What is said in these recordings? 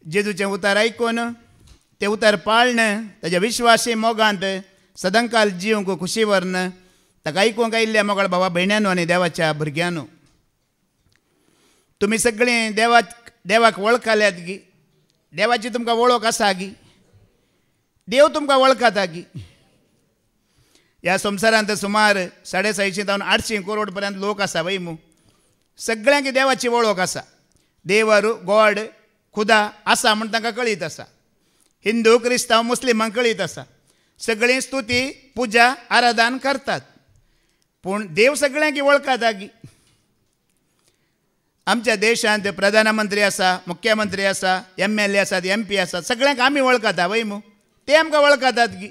जेजूचें उतार आयकून तें उतार पाळन ताच्या विश्वासी मोगांत सदांकाल जिवंक खुशी व्हरन ताका आयकूंक आयिल्ल्या मोगाळ भावा भयण्यांनो आनी देवाच्या भुरग्यांनो, तुमी सगळीं देवाक वळखल्यात गी. देवाची तुमकां वळख आसा गी. देव तुमकां वळखता गी. ह्या संवसारांत सुमार 650 तावन 800 करोड पर्यंत लोक आसा वय मू. सगळ्यांक देवाची वळख आसा. देवर गॉड खुदा आसा म्हण तांकां कळीत आसा. हिंदू क्रिस्तांव मुस्लिमांक कळीत आसा. सगळीं स्तुती पुजा आराधन करतात. पूण देव सगळ्यांक वळखता गी. आमच्या देशांत प्रधानमंत्री आसा, मुख्यमंत्री आसा, MLA आसात, MP आसात, सगळ्यांक आमी वळखता वय मू. ते आमकां वळखतात गी.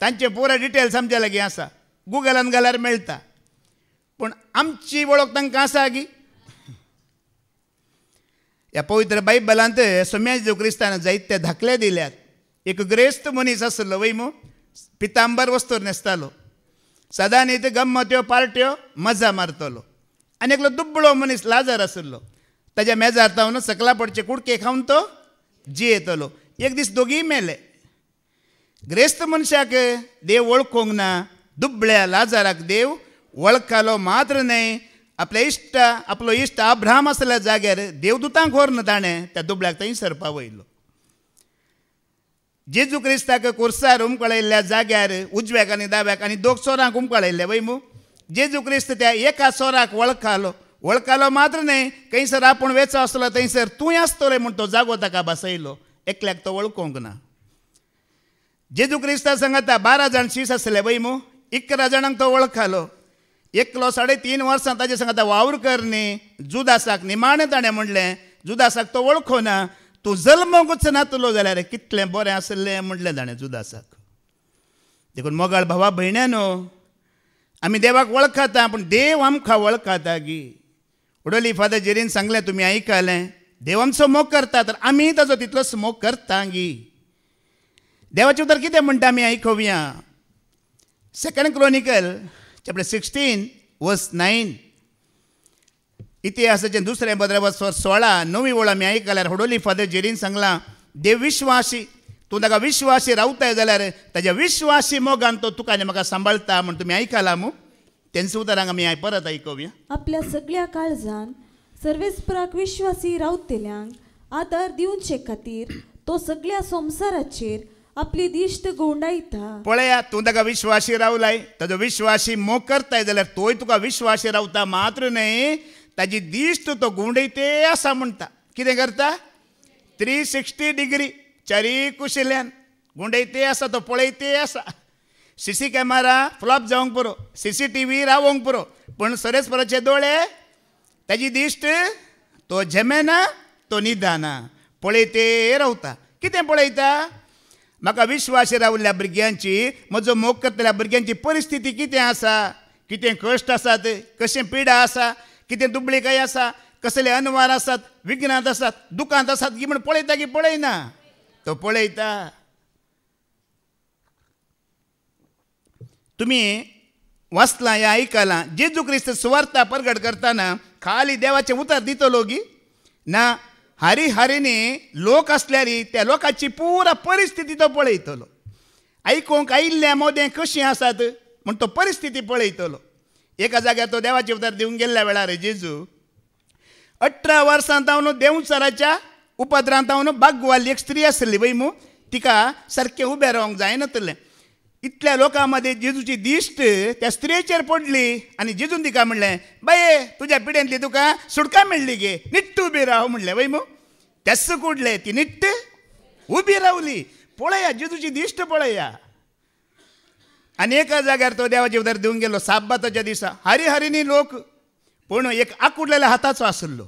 तांचे पुरो डिटेल्स आमच्या लागीं आसा. गुगलान घाल्यार मेळटा. पूण आमची वळख तांकां आसा गी. ह्या पवित्र बायबलांत सोम्या जेजू क्रिस्तान जायते धाकले दिल्यात. एक ग्रेस्त मनीस आसलो वय मू. पितांबर वस्तूर न्हेसतालो. सदां न्ही गम्मत्यो पार्ट्यो मजा मारतलो. आनी एकलो दुब्बळो मनीस लाजार आसलो. ताच्या मेजार तावन सकला पडचे कुडके खावन तो जियेतलो. एक दीस दोगूय मेले. ग्रेस्त मनशाक देव वळखूंक ना. दुबळ्या लाजाराक देव वळखलो मात्र न्हय, आपलो इश्ट अब्राहम आसल्या जाग्यार देवदूतांक व्हरून ताणें त्या दुबळ्याक थंयसर पावयलो. जेजू क्रिस्ताक कुर्सार उमकळयल्ल्या जाग्यार उजव्याक आनी दाव्याक आनी दोग सोरांक उमकळयल्ले वय मू. जेजू क्रिस्त त्या एका सोराक वळखलो मात्र न्हय, खंयसर आपूण वेचो आसलो थंयसर तूंय आसतलो म्हूण तो जागो ताका बसयलो. एकल्याक तो वळखूंक ना. जेजू क्रिस्ता सांगता 12 जाण शीश आसले वय मू. 11 जाणांक तो वळखलो. एकलो 3.5 वर्सां ताजे सांगता वावर कर न्ही. जुदासाक निमाणें ताणें म्हणलें. जुदासाक तो वळखो ना. तूं जल्मोकूच नातलो जाल्यार कितलें बरें आसलें म्हणलें ताणें जुदासाक. देखून मोगाळ भावा भयण्यांनो, आमी देवाक वळखता पूण देव आमकां वळखता गी. उडोली फादर जेरीन सांगलें तुमी आयकलें. देव आमचो मोग करता तर आमी ताजो तितलोच मोग करता गी. देवाचें उतर कितें म्हणटा आमी आयकुया. 2 Chronicles chapter 16 verse 9. इतिहासाचें 2 9वी ओळ आमी आयकल्यार होडोली फादर जेरीन सांगलां, देव विश्वासी. तूं ताका विश्वासी रावताय जाल्यार ताज्या विश्वासी मोगान तो तुका आनी म्हाका सांबाळटा म्हण तुमी आयकलां मू. तेंच उतरांक आमी परत आयकुया. आपल्या सगळ्या काळजान सर्वेस्पराक विश्वासी रावतेल्यांक आदार दिवचे खातीर तो सगळ्या संवसाराचेर आपली दिश्ट गोंडायता. पळया, तूं ताका विश्वासी रावलाय, ताजो विश्वासी मोग करताय जाल्यार तोय तुका विश्वासी रावता मात्र न्हय, ताजी दिश्ट तो गोंडयते आसा म्हणटा. कितें करता? 360 डिग्री चारी कुशिल्ल्यान गोंडयते आसा. तो पळयते आसा. CC कॅमेरा फ्लॉप जावंक पुरो, CCTV रावोंक पुरो, पूण सरेस्पराचे दोळे ताजी दिश्ट तो झेमेना, तो निदाना, पळयते रावता. कितें पळयता? म्हाका विश्वासी रावल्ल्या भुरग्यांची, म्हजो मोग करतल्या भुरग्यांची परिस्थिती कितें आसा, कितें कश्ट आसात, कशें पिडा आसा, कितें दुबळीकाय आसा, कसले अनवार आसात, विघ्नांत आसात, दुखांत आसात की म्हण पळयता की पळयना? तो पळयता. तुमी वाचलां या आयकलां. जेजू क्रिस्त सुवार्ता परगट करतना खाली देवाचें उतर दितलो गी ना. हारीनी लोक आसल्यार त्या लोकांची पुरा परिस्थिती तो पळयतलो. आयकूंक आयिल्ल्या मोदें कशीं आसात म्हण तो परिस्थिती पळयतलो. एका जाग्यार तो देवाचें उतर दिवंक गेल्ल्या वेळार जेजू 18 वर्सां तावन देंवचाराच्या उपद्रांत तावन बागवाली एक स्त्री आसली वय मू. तिका सारकें उबें रावंक जायनासलें. इतल्या लोकां मदें जेजूची दिश्ट त्या स्त्रीचेर पडली आनी जेजून तिका म्हणलें, बाये तुज्या पिडेंतली तुका सुटका मेळ्ळी गे, निट्ट उबी राव म्हणलें वय मू. तेच कुडलें ती निट्ट उबी रावली. पळया जेजूची दिश्ट पळया. आनी एका जाग्यार तो देवाचें उतर दिवंक गेलो साब्बाताच्या दिसा. हारीनी लोक, पूण एक आंकुडलेल्या हाताचो आसलो.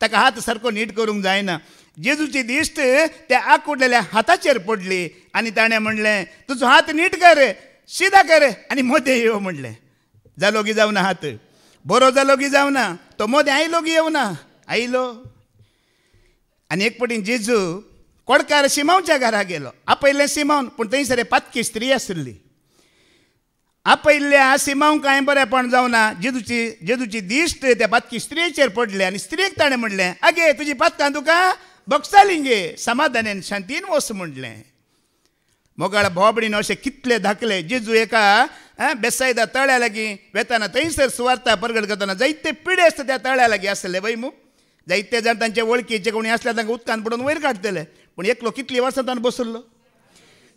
ताका हात सारको नीट करूंक जायना. जेजूची दिश्ट त्या आंकुडलेल्या हाताचेर पडली आनी ताणें म्हणलें, तुजो हात नीट कर, सिधा कर आनी मोदें येवं म्हणलें. जालो की जावना हात, बरो जालो की जावना, तो मोदें आयलो की येवना, आयलो. आनी एक पटीन जेजू कोडकार शिमावच्या घरा गेलो. आपयलें शिमावन, पूण थंयसर पातकी स्त्री आसली. आपयल्ल्या शिमावंक कांय बरेंपण जावना. जेजूची दिश्ट त्या पातकी स्त्रीचेर पडली आनी स्त्रीक ताणें म्हणलें, आगे तुजी पातकां तुका बगसालिंगे समाधानान शांतीन वस म्हणलें. मोगाळ भोबडीन अशें कितले धाकले. जेजू एका बेसायदा तळ्या लागीं वेताना थंयसर सुवार्ता परगट करतना जायते पिडे आसता त्या तळ्या लागीं आसले वय मू. जायते जाण तांचे वळखीचे कोणी आसल्या तांकां उदकान पडून वयर काडटले. पूण एकलो कितली वर्सां ताणें बसल्लो.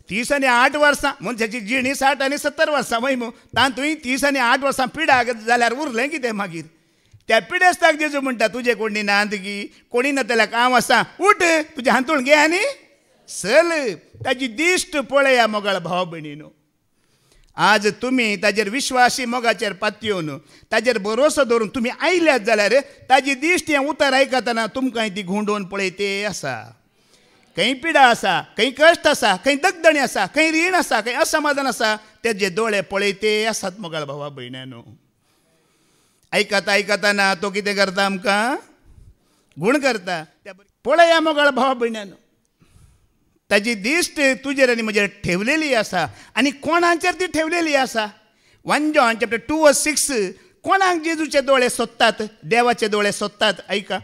30 आनी 8 वर्सां मनशाची जिणी 60 आनी 70 वर्सां वय मू. तातूंय 30 आनी 8 वर्सां पिडा जाल्यार उरलें कितें मागीर. त्या पिडेस्ताक जेजू म्हणटा तुजे कोणी ना गी कोणी ना त्याला काम आसा उठ तुजे हांतून घे आनी चल. ताजी दिश्ट पळया मोगाळ भाव भयणीनो. आज तुमी ताजेर विश्वासी मोगाचेर पातयेवन ताजेर भरोसो दवरून तुमी आयल्यात जाल्यार ताजी दिश्ट हें उतर आयकतना तुमकां ती घुंडोवन पळयते आसा. खंय पिडा आसा, खंय कश्ट आसा, खंय दगदणी आसा, खंय रीण आसा, खंय असमाधान आसा तेजे दोळे पळयते आसात मोगाळ भावा भयण्यानो. आयकता आयकतना तो कितें करता आमकां गुण करता. पळया मोगाळ भावा भयण्यानो ताजी दिश्ट तुजेर आनी म्हजेर ठेवलेली आसा. आनी कोणाचेर ती ठेवलेली आसा. 1 John chapter 2:6 कोणाक जेजूचे दोळे सोदतात देवाचे दोळे सोदतात. आयका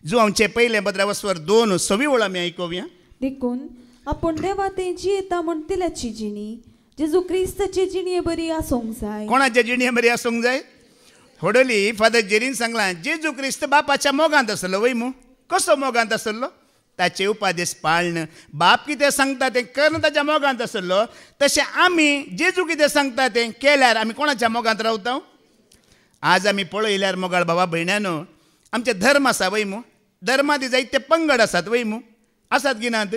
जो आमचे पयले 15:2 वळा आमी आयकोवया. देखून आपण देवा ते जियेता म्हण तिल्याची जिणी जेजू क्रिस्ताची जिणी बरी आसूंक जाय. कोणाचे जिणी बरी आसूंक जाय. व्हडली फादर जेरीन सांगलां जेजू क्रिस्त बापाच्या मोगांत आसलो वय मू. कसो मोगांत आसलो. ताचे उपादेश पाळण बाप कितें सांगता तें करून ताच्या मोगांत आसलो. तशें आमी जेजू कितें सांगता तें केल्यार आमी कोणाच्या मोगांत रावता. आज आमी पळयल्यार मोगाळ भावा भयण्यानो आमचे धर्म आसा वय मू. धर्मांत जायते पंगड आसात वय मू. आसात की नात.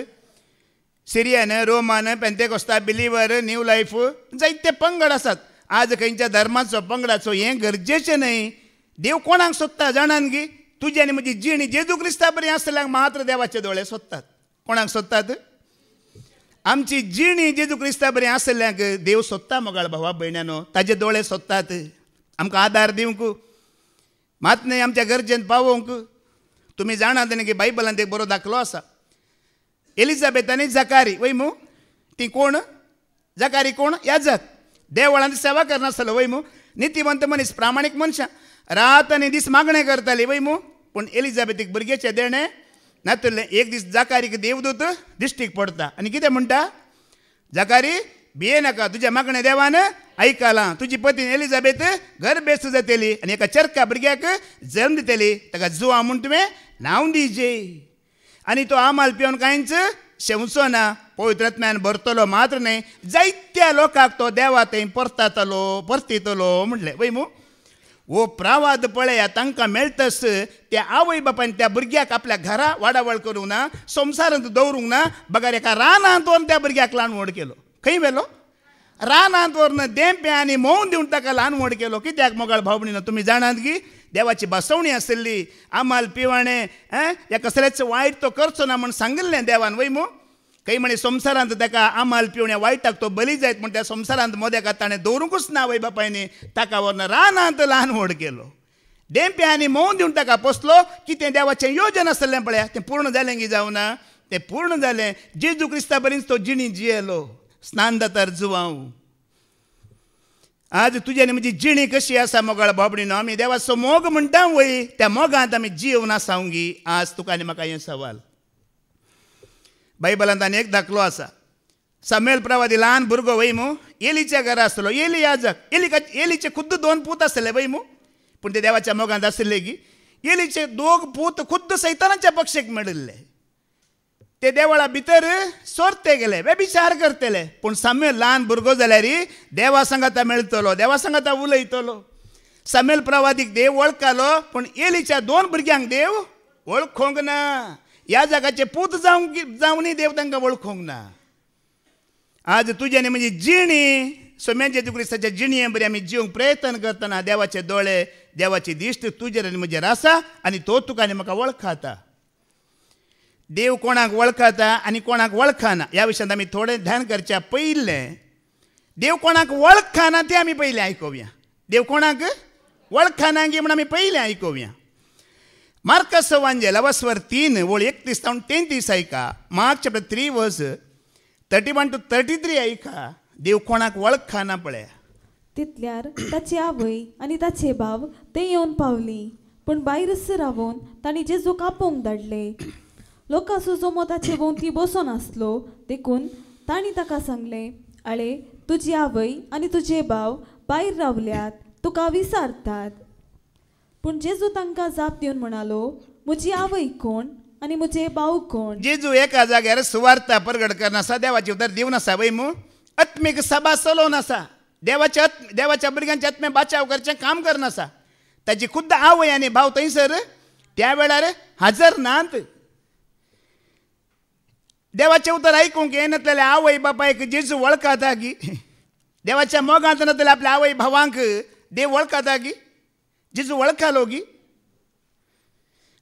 सिरियन रोमान पेंतेकोस्ता बिलिवर न्यू लायफ जायते पंगड आसात. आज खंयच्या धर्माचो पंगडाचो हें गरजेचें न्हय. देव कोणाक सोदता जाणान गी तुजी आनी म्हजी जिणी जेजू क्रिस्ता बरी आसल्यांक मात्र देवाचे दोळे सोदतात. कोणाक सोदतात. आमची जिणी जेजू क्रिस्ता बरी आसल्यांक देव सोदता मोगाळ भावा भयण्यानो. ताजे दोळे सोदतात आमकां आदार दिवंक मात न्हय आमच्या गरजेन पावोवंक. तुमी जाणात न्ही की बायबलांत एक बरो दाखलो आसा. एलिझाबेथ आनी जकारी वय मू. ती कोण. जकारी कोण याजक. देवळांत सेवा करनासलो वय मू. नितीवंत मनीस प्रामाणीक मनशां रात आनी दीस मागणें करताली वय मू. पूण एलिझाबेथीक भुरग्याचें देणें नातुरलें. एक दीस जकारीक देवदूत दिश्टीक पडटा आनी कितें म्हणटा. जकारी भिये नाका तुज्या मागणें देवान आयकलां. तुजी पत्नी एलिझाबेथ गर्भेस्त जातली आनी एका चरका भुरग्याक जल्म दितली. ताका जुआ म्हूण तुवें नांव दिजे. आनी तो आमाल पिवन कांयच शेवचो ना. पवित्रात्म्यान भरतलो मात्र न्हय जायत्या लोकांक तो देवा थंय परतीतलो म्हणलें वय मू. वो प्रावाद पळया तांकां मेळटस त्या आवय बापायन त्या भुरग्याक आपल्या घरा वाडावळ करूंक ना. संवसारांत दवरूंक ना. बगार एका रानांत व्हरून त्या भुरग्याक ल्हान व्हड केलो. खंय व्हेलो. रानांत व्हरून देंपे आनी मोवन दिवन ताका ल्हान व्हड केलो. कित्याक मोगाळ भाव भयणीनो तुमी जाणात की देवाची बसवणी आसली. आमाल पिवाणें ह्या कसलेच वायट तो करचो ना म्हण सांगिल्लें देवान वय मू. खंय म्हणे संवसारांत ताका आमाल पिवण्या वायटाक तो बली जायत म्हण त्या संवसारांत मोद्याक ताणें दवरूंकूच ना वय बापायनी. ताका व्हरून रानांत ल्हान व्हड केलो. देंपे आनी मोवन दिवन ताका पोसलो. कितें देवाचें योजन आसलें पळया तें पूर्ण जालें की जावं ना. तें पूर्ण जालें. जेजू क्रिस्ता बरीच तो जिणी जियेलो. स्नान जातार जुवांव. आज तुजी आनी म्हजी जिणी कशी आसा मोगाळ बाबडीनो. आमी देवाचो मोग म्हणटा वय त्या मोगांत आमी जियोवन आसांव गी. आज तुका आनी म्हाका हें सवाल. बायबलांत आनी एक दाखलो आसा. सामुएल प्रवादी ल्हान भुरगो वय मू. एलीच्या घरा आसलो. एली याजक. एलीचे खुद्द 2 पूत आसले वय मू. पूण ते देवाच्या मोगांत आसले की एलीचे 2 पूत खुद्द सैतानाच्या पक्षेक मेळिल्ले. ते देवळा भितर सोरते गेले बेबिचार करतले. पूण सामुएल ल्हान भुरगो जाल्यार देवा संगता मेळटलो. देवा संगता उलयतलो. सामुएल प्रवादीक देव वळखलो. पूण एलीच्या 2 भुरग्यांक देव वळखोंक ना. ह्या जगाचे पूत जावनी देव तांकां वळखोंक ना. आज तुजी आनी म्हजी जिणी सोम्या जेजू क्रिस्ताच्या जिणये बरी आमी जिवंक प्रयत्न करतना देवाचे दोळे देवाची दिश्ट तुजेर आनी म्हजेर आसा. आनी तो तुका आनी म्हाका वळखता. देव कोणाक वळखता आनी कोणाक वळखना ह्या विशयांत आमी थोडें ध्यान करच्या पयलें. देव कोणाक वळखना तें आमी पयलें आयकोवया. देव कोणाक वळखना गी म्हण आमी पयलें आयकोवया. मार्कस वांजेल 3 वळ 31-33 आयका. मार्क चॅप्टर 3 वर्स 31 to 33 आयका. देव कोणाक वळखना पळया. तितल्यार ताची आवय आनी ताचे भाव ते येवन पावली. पूण भायरच रावून तांणी जेजूक आपोवंक धाडले. लोकां सुजोमो ताचे भोवती बसून आसलो देखून तांणी ताका सांगलें, आळे तुजी आवय आनी तुजे भाव भायर रावल्यात, तुका विचारतात. पूण जेजू तांकां जाप दिवन म्हणालो, म्हजी आवय कोण आनी म्हजे भाव कोण? जेजू एका जाग्यार सुवार्ता प्रगट करना आसा, देवाचे उतर दिवन आसा वय मू आत्मीक सभा चलोवन आसा, देवाच्या भुरग्यांचे आत्मे बाचाव करचें काम करना आसा. ताची खुद्द आवय आनी भाव थंयसर त्या वेळार हजर नात. देवाचें उतर आयकूंक येनासलेल्या आवय बापायक जेजू वळखता की, देवाच्या मोगांत नासलेल्या आपल्या आवय भावांक देव वळखता की, जेजू वळखलो की.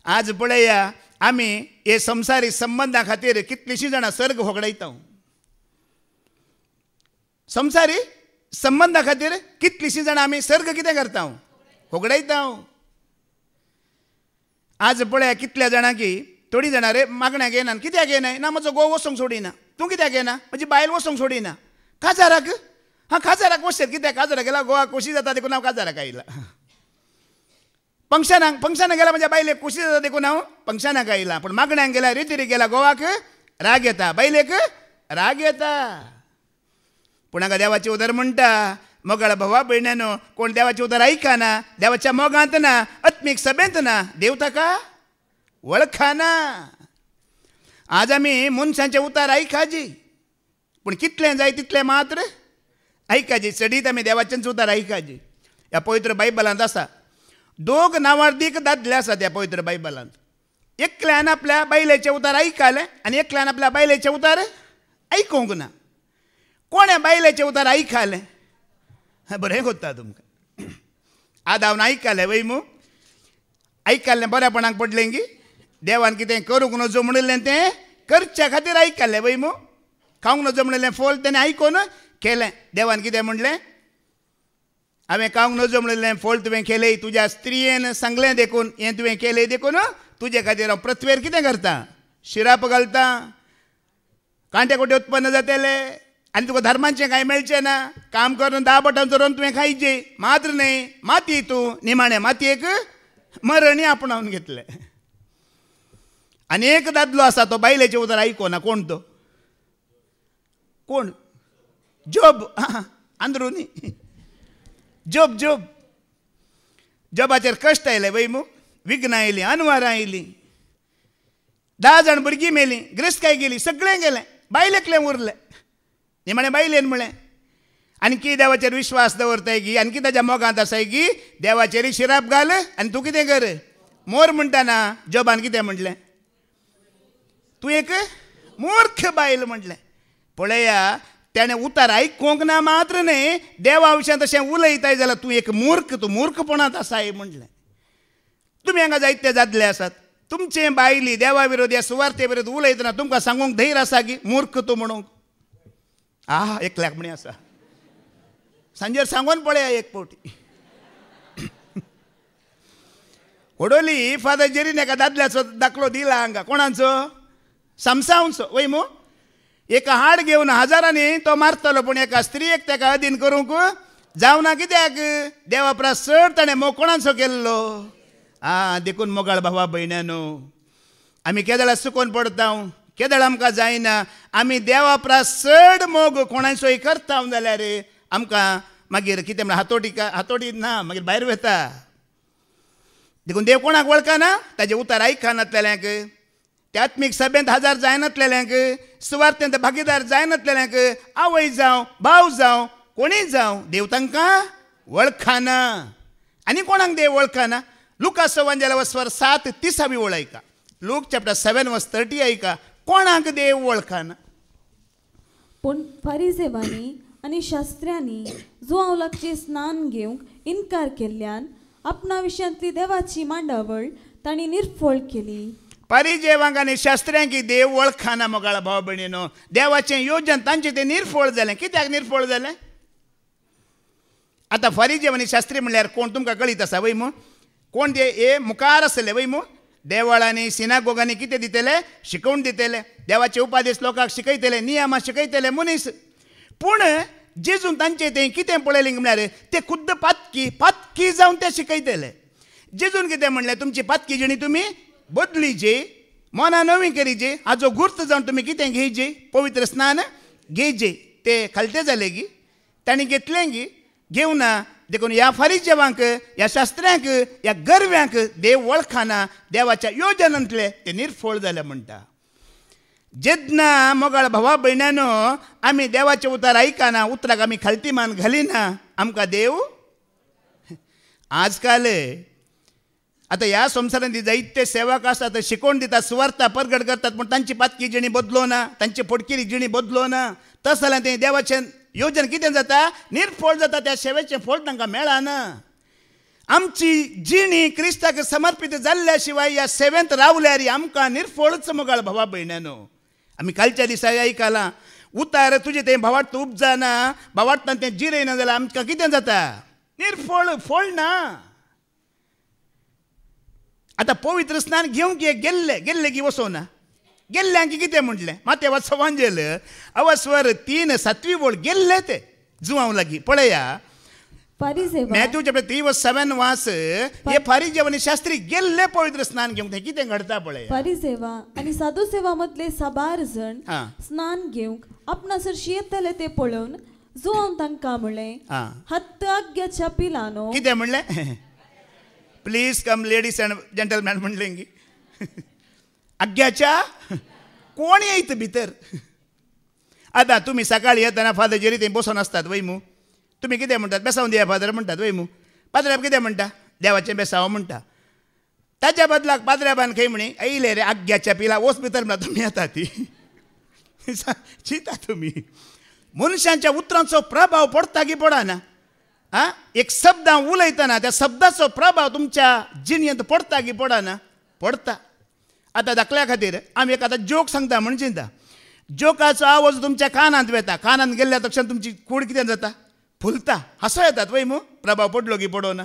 आज पळया आमी हे संवसारीक संबंधा खातीर कितलींशीं जाणां सर्ग होगडायता. संवसारीक संबंधा खातीर कितलींशीं जाणां आमी सर्ग कितें करता, होगडायता. आज पळया कितल्या जाणांक थोडीं जाणां रे मागण्याक येना, कित्याक येनाय ना म्हजो घोव वचोंक सोडिना, तूं कित्याक येना म्हजी बायल वचोंक सोडिना. काजाराक काजाराक वचत कित्याक, काजाराक गेला गोवाक खोशी जाता देखून हांव काजाराक आयला. फंक्शनाक गेला म्हज्या बायलेक खोशी जाता देखून हांव फंक्शनाक आयला. पूण मागण्यांक गेला रितीरीक गेला गोवाक राग येता, बायलेक राग येता. पूण हांगा देवाचें उतर म्हणटा, मोगाळ भावा भयण्यानो, कोण देवाचें उतर आयकना, देवाच्या मोगांत ना, आत्मीक सभेंत ना, देव ताका वळखना. आज आमी मनशांचें उतर आयकाजी, पूण कितलें जाय तितलें मात्र आयकाजी. चडीत आमी देवाचेंच उतर आयकाजी. ह्या पवित्र बायबलांत आसा, दोग नांवार्दीक दादले आसात ह्या पवित्र बायबलांत. एकल्यान आपल्या बायलेचें उतर आयकलें आनी एकल्यान आपल्या बायलेचें उतर आयकूंक ना. कोणें बायलेचें उतर आयकलें? बरें कोत्ता तुमकां. आदावन आयकलें वय मू, आयकल्लें बऱ्यापणाक पडलें की, देवान कितें करूंक नजो म्हणिल्लें तें करच्या खातीर आयकल्लें वय मू. खावंक नजो म्हणिल्लें फळ तेणें आयकून केलें. देवान कितें म्हणलें, हांवें खावंक नजो म्हणिल्लें फळ तुवें केलें, तुज्या स्त्रियेन सांगलें देखून हें तुवें केलें देखून तुजे खातीर हांव पृथ्वेर कितें करता, शिराप घालता. कांटे कोटे उत्पन्न जातले आनी तुका धर्माचें कांय मेळचें ना. काम करून 10 बोटां चोरून तुवें खायचें, मात्र न्हय माती तूं निमाणें मातयेक मरणी आपणावन घेतलें. आनी एक दादलो आसा तो बायलेचें उतर आयकोना. कोण तो? कोण? जोब. आंध्रुनी जोब. जोबाचेर कश्ट आयले वय मू, विघ्नां आयलीं, अनवरां आयलीं, 10 जाण भुरगीं मेलीं, गिरेस्तकाय गेली, सगळें गेलें, बायलेकलें उरलें. निमाणें बायलेन म्हळें आणकी देवाचेर विश्वास दवरताय की, आणकी ताच्या मोगांत आसाय की, देवाचेर शिराप घाल आनी तूं कितें कर, मोर म्हणटाना जोबान कितें म्हटलें, तूं एक मूर्ख बायल म्हटलें. पळया, त्याने उतर आयकूंक ना मात्र न्हय, देवा विशयां तशें उलयताय जाल्यार तूं एक मूर्ख, तूं मूर्खपणांत आसाय म्हटलें. तुमी हांगा जायते जादले आसात, तुमचे बायली देवा विरोधी सुवार्ते विरोधी उलयतना तुमकां सांगूंक धैर्य आसा की मूर्ख तूं म्हणूंक? एकल्याक म्हणी आसा, सांजेर सांगून पळया एक फावटी. होडोली फादर जेरीन एका दादल्याचो दाखलो दिला हांगा. कोणाचो? सामसावचो वय मू. एका हाड घेवन हजारांनी तो मारतलो, पूण एका स्त्रियेक तेका अधीन करूंक जावना. कित्याक? देवा परस चड ताणें मोग कोणाचो केल्लो? देखून मोगाळ भावा भयण्यानो, आमी केदळा चुकोवन पडता, केदळ आमकां जायना. आमी देवा परस चड मोग कोणाचोय करता जाल्यार आमकां मागीर कितें म्हळ्यार हातोटी ना, मागीर भायर वता. देखून देव कोणाक वळखना? ताजें उतर आयकनासलेल्यांक, त्या आत्मीक सभेंत हजर जायनासलेल्यांक, सुवार्थेंत भागीदार जायनासलेल्यांक, आवय जावं भाव जावं कोणीय जावं, देव तांकां वळखना. आनी कोणाक देव वळखना? लुका 7:30 ओळ ऐका. लूक चॅप्टर 7:30 ऐका. कोणाक देव वळखना? पूण फारिसेवांनी आनी शास्त्र्यांनी जुआवलाकचे स्नान घेवंक इन्कार केल्ल्यान आपणा विशयांतली देवाची मांडावळ तांणी निर्फळ केली. परिजेवांक आनी शास्त्र्यांक देव वळखना. मोगाळ भाव भयणीनो, देवाचें योजन तांचें तें निर्फळ जालें. कित्याक निर्फळ जालें? आतां फरिजेव आनी शास्त्री म्हणल्यार कोण तुमकां कळीत आसा वय मू? कोण ते हे मुखार आसले वय मू? देवळांनी सिनागोगांनी कितें दितले? शिकोवन दितले. देवाचे उपादेश लोकांक शिकयतले, नियमां शिकयतले मनीस. पूण जेजून तांचें तें कितें पळयलें म्हळ्यार ते खुद्द पातकी जावन ते शिकयतले. जेजून कितें म्हणलें? तुमची पातकी जिणी तुमी बदलीची. मना नवी करीचे हाजो गुर्त जावन तुमी कितें घेयचे पवित्र स्नान घेयचे ते खालते जाले गी तांणी घेतलें गी घेवना देखून ह्या फारीचेवांक ह्या शास्त्र्यांक ह्या गरव्यांक देव वळखना देवाच्या योजनांतले ते निर्फळ जाले म्हणटा. जेन्ना मोगाळ भावा भयणानो आमी देवाचे उतार आयकना उतराक आमी खालती मान घालिना आमकां देव आजकाल आतां ह्या संवसारांत जायते सेवक आसात शिकोवन दितात सुवार्ता परगट करतात पूण तांची पातकी जिणी बदलो ना तांची फडकिरी जिणी बदलो ना तस जाल्यार तें देवाचें योजन कितें जाता निर्फळ जाता त्या सेवेचें फळ तांकां मेळना. आमची जिणी क्रिस्ताक समर्पीत जाल्ल्या शिवाय ह्या सेवेंत रावल्यार आमकां निर्फळच मोगाळ भावा भयणानो. आमी कालच्या दिसा आयकलां उतार तुजें तें भावार्थ उपजाना भावार्थान तें जिरयना जाल्यार आमकां कितें जाता निर्फळ फळ ना. आतां पवित्र स्नान घेवंक गेल्ले की वचोना गेल्ल्यांक कितें म्हटलें माते वाचवांजेल अवस्वर 3:7 वोळ गेल्ले ते जुवांव लागीं पळया मॅथ्यू चॅप्टर 3:7 वाच हे फारिजेव आनी शास्त्री गेल्ले पवित्र स्नान घेवंक थंय कितें घडटा पळया. फारिसेवा आनी साधुसेवा मदले 12 जण स्नान घेवंक आपणासर येतले ते पळोवन जुवांव तांकां म्हणलें हत्त आज्ञाच्या पिलानो कितें म्हणलें please come ladies and gentleman म्हणलें गी आज्ञाच्या कोण येयत भितर. आतां तुमी सकाळीं येतना फादर जेरी थंय बसून आसतात वय मू तुमी कितें म्हणटात बेसावून दिया फादर म्हणटात वय मू पाद्र्याब कितें म्हणटा देवाचें बेसांव म्हणटा ताच्या बदलाक पाद्र्याबान खंय म्हणी येयले रे आज्ञाच्या पिला वच भितर म्हणटा तुमी येता ती चिंता तुमी मनशांच्या उतरांचो प्रभाव पडटा की पडना. एक शब्द उलयतना त्या शब्दाचो प्रभाव तुमच्या जिणेंत पडटा की पडना पडटा. आतां दाखल्या खातीर आमी एक आतां जोक सांगता म्हण चिंता जोकाचो आवाज तुमच्या कानांत वेता कानांत गेल्ल्या तक्षण तुमची कूड कितें जाता फुलता हांसो येतात वय मू प्रभाव पडलो की पडोना.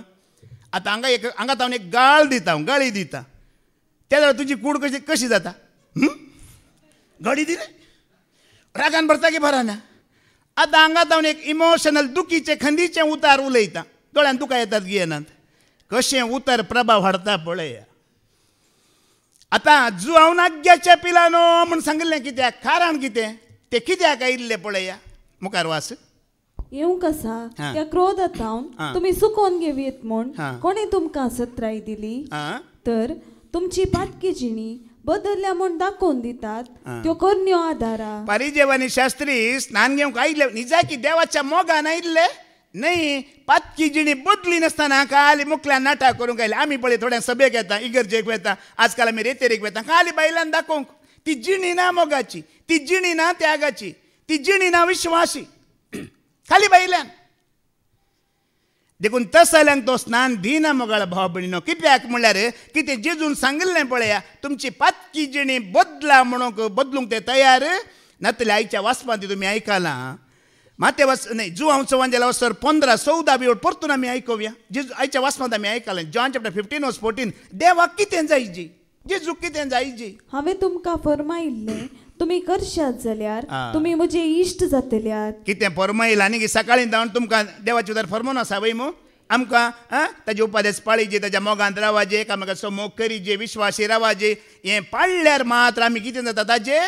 आतां हांगा हांव एक गाळी दिता त्या जाल्यार तुजी कूड कशी जाता गाळी दिले रागान भरता की भरना. आतां हांगा हांव एक इमोशनल दुखीचे खंदीचे उतार उलयता दोळ्यान तुका येतात गियेनात कशें उतार प्रभाव हाडटा पळया. आतां जुवांव आज्ञाच्या पिलानो म्हूण सांगिल्लें कित्याक कारण कितें तें कित्याक आयिल्लें पळया मुखार वास. येवंक आसा त्या क्रोधांत तुमी सुकोवन घेवयेत म्हूण कोणी तुमकां सत्राय दिली तर तुमची पातकी जिणी बदलल्या म्हूण दाखोवन दितात त्यो करण्यो आदारा. फारिजेव आनी शास्त्री स्नान घेवंक आयिल्ले निजा की देवाच्या मोगान आयिल्ले न्हय पातकी जिणी बदली नासतना खाली मुखल्यान नाटक करूंक आयले. आमी पळय थोड्या सभेक येता इगर्जेक वेता आजकाल आमी रेतेरेक वेता खाली बायलांक दाखोवंक ती जिणी ना मोगाची ती जिणी ना त्यागाची ती जिणी ना विश्वासी खाली बायल्यान देखून तस जाल्यांक तो स्नान दिना मोगाळ भाव भयणीनो. कित्याक म्हणल्यार कितें जेजून सांगिल्लें पळया तुमची पातकी जिणी बदला म्हणून बदलूंक ते तयार नातले. आयच्या वाचपांत तुमी आयकलां माते वाच न्हय जुवांवचो वांजेला वचर 15-14 बिवट परतून आमी आयकुया. जेजू आयच्या वाचपांत आमी आयकलां जॉन चॅप्टर 15:14 देवाक कितें जायची जेजूक कितें जायची. हांवें तुमकां फरमायिल्लें तुमी करशात जाल्यार तुमी म्हजे इश्ट जातल्यात. कितें फरमायला आनी सकाळीं जावन तुमकां देवाचे उदार फरमोन आसा वय मू आमकां ताजे उपादेश पाळीजे ताज्या मोगांत रावाजे एकामेकाचो मोग करीजे विश्वासी रावाजे हें पाळल्यार मात्र आमी कितें जाता ताजे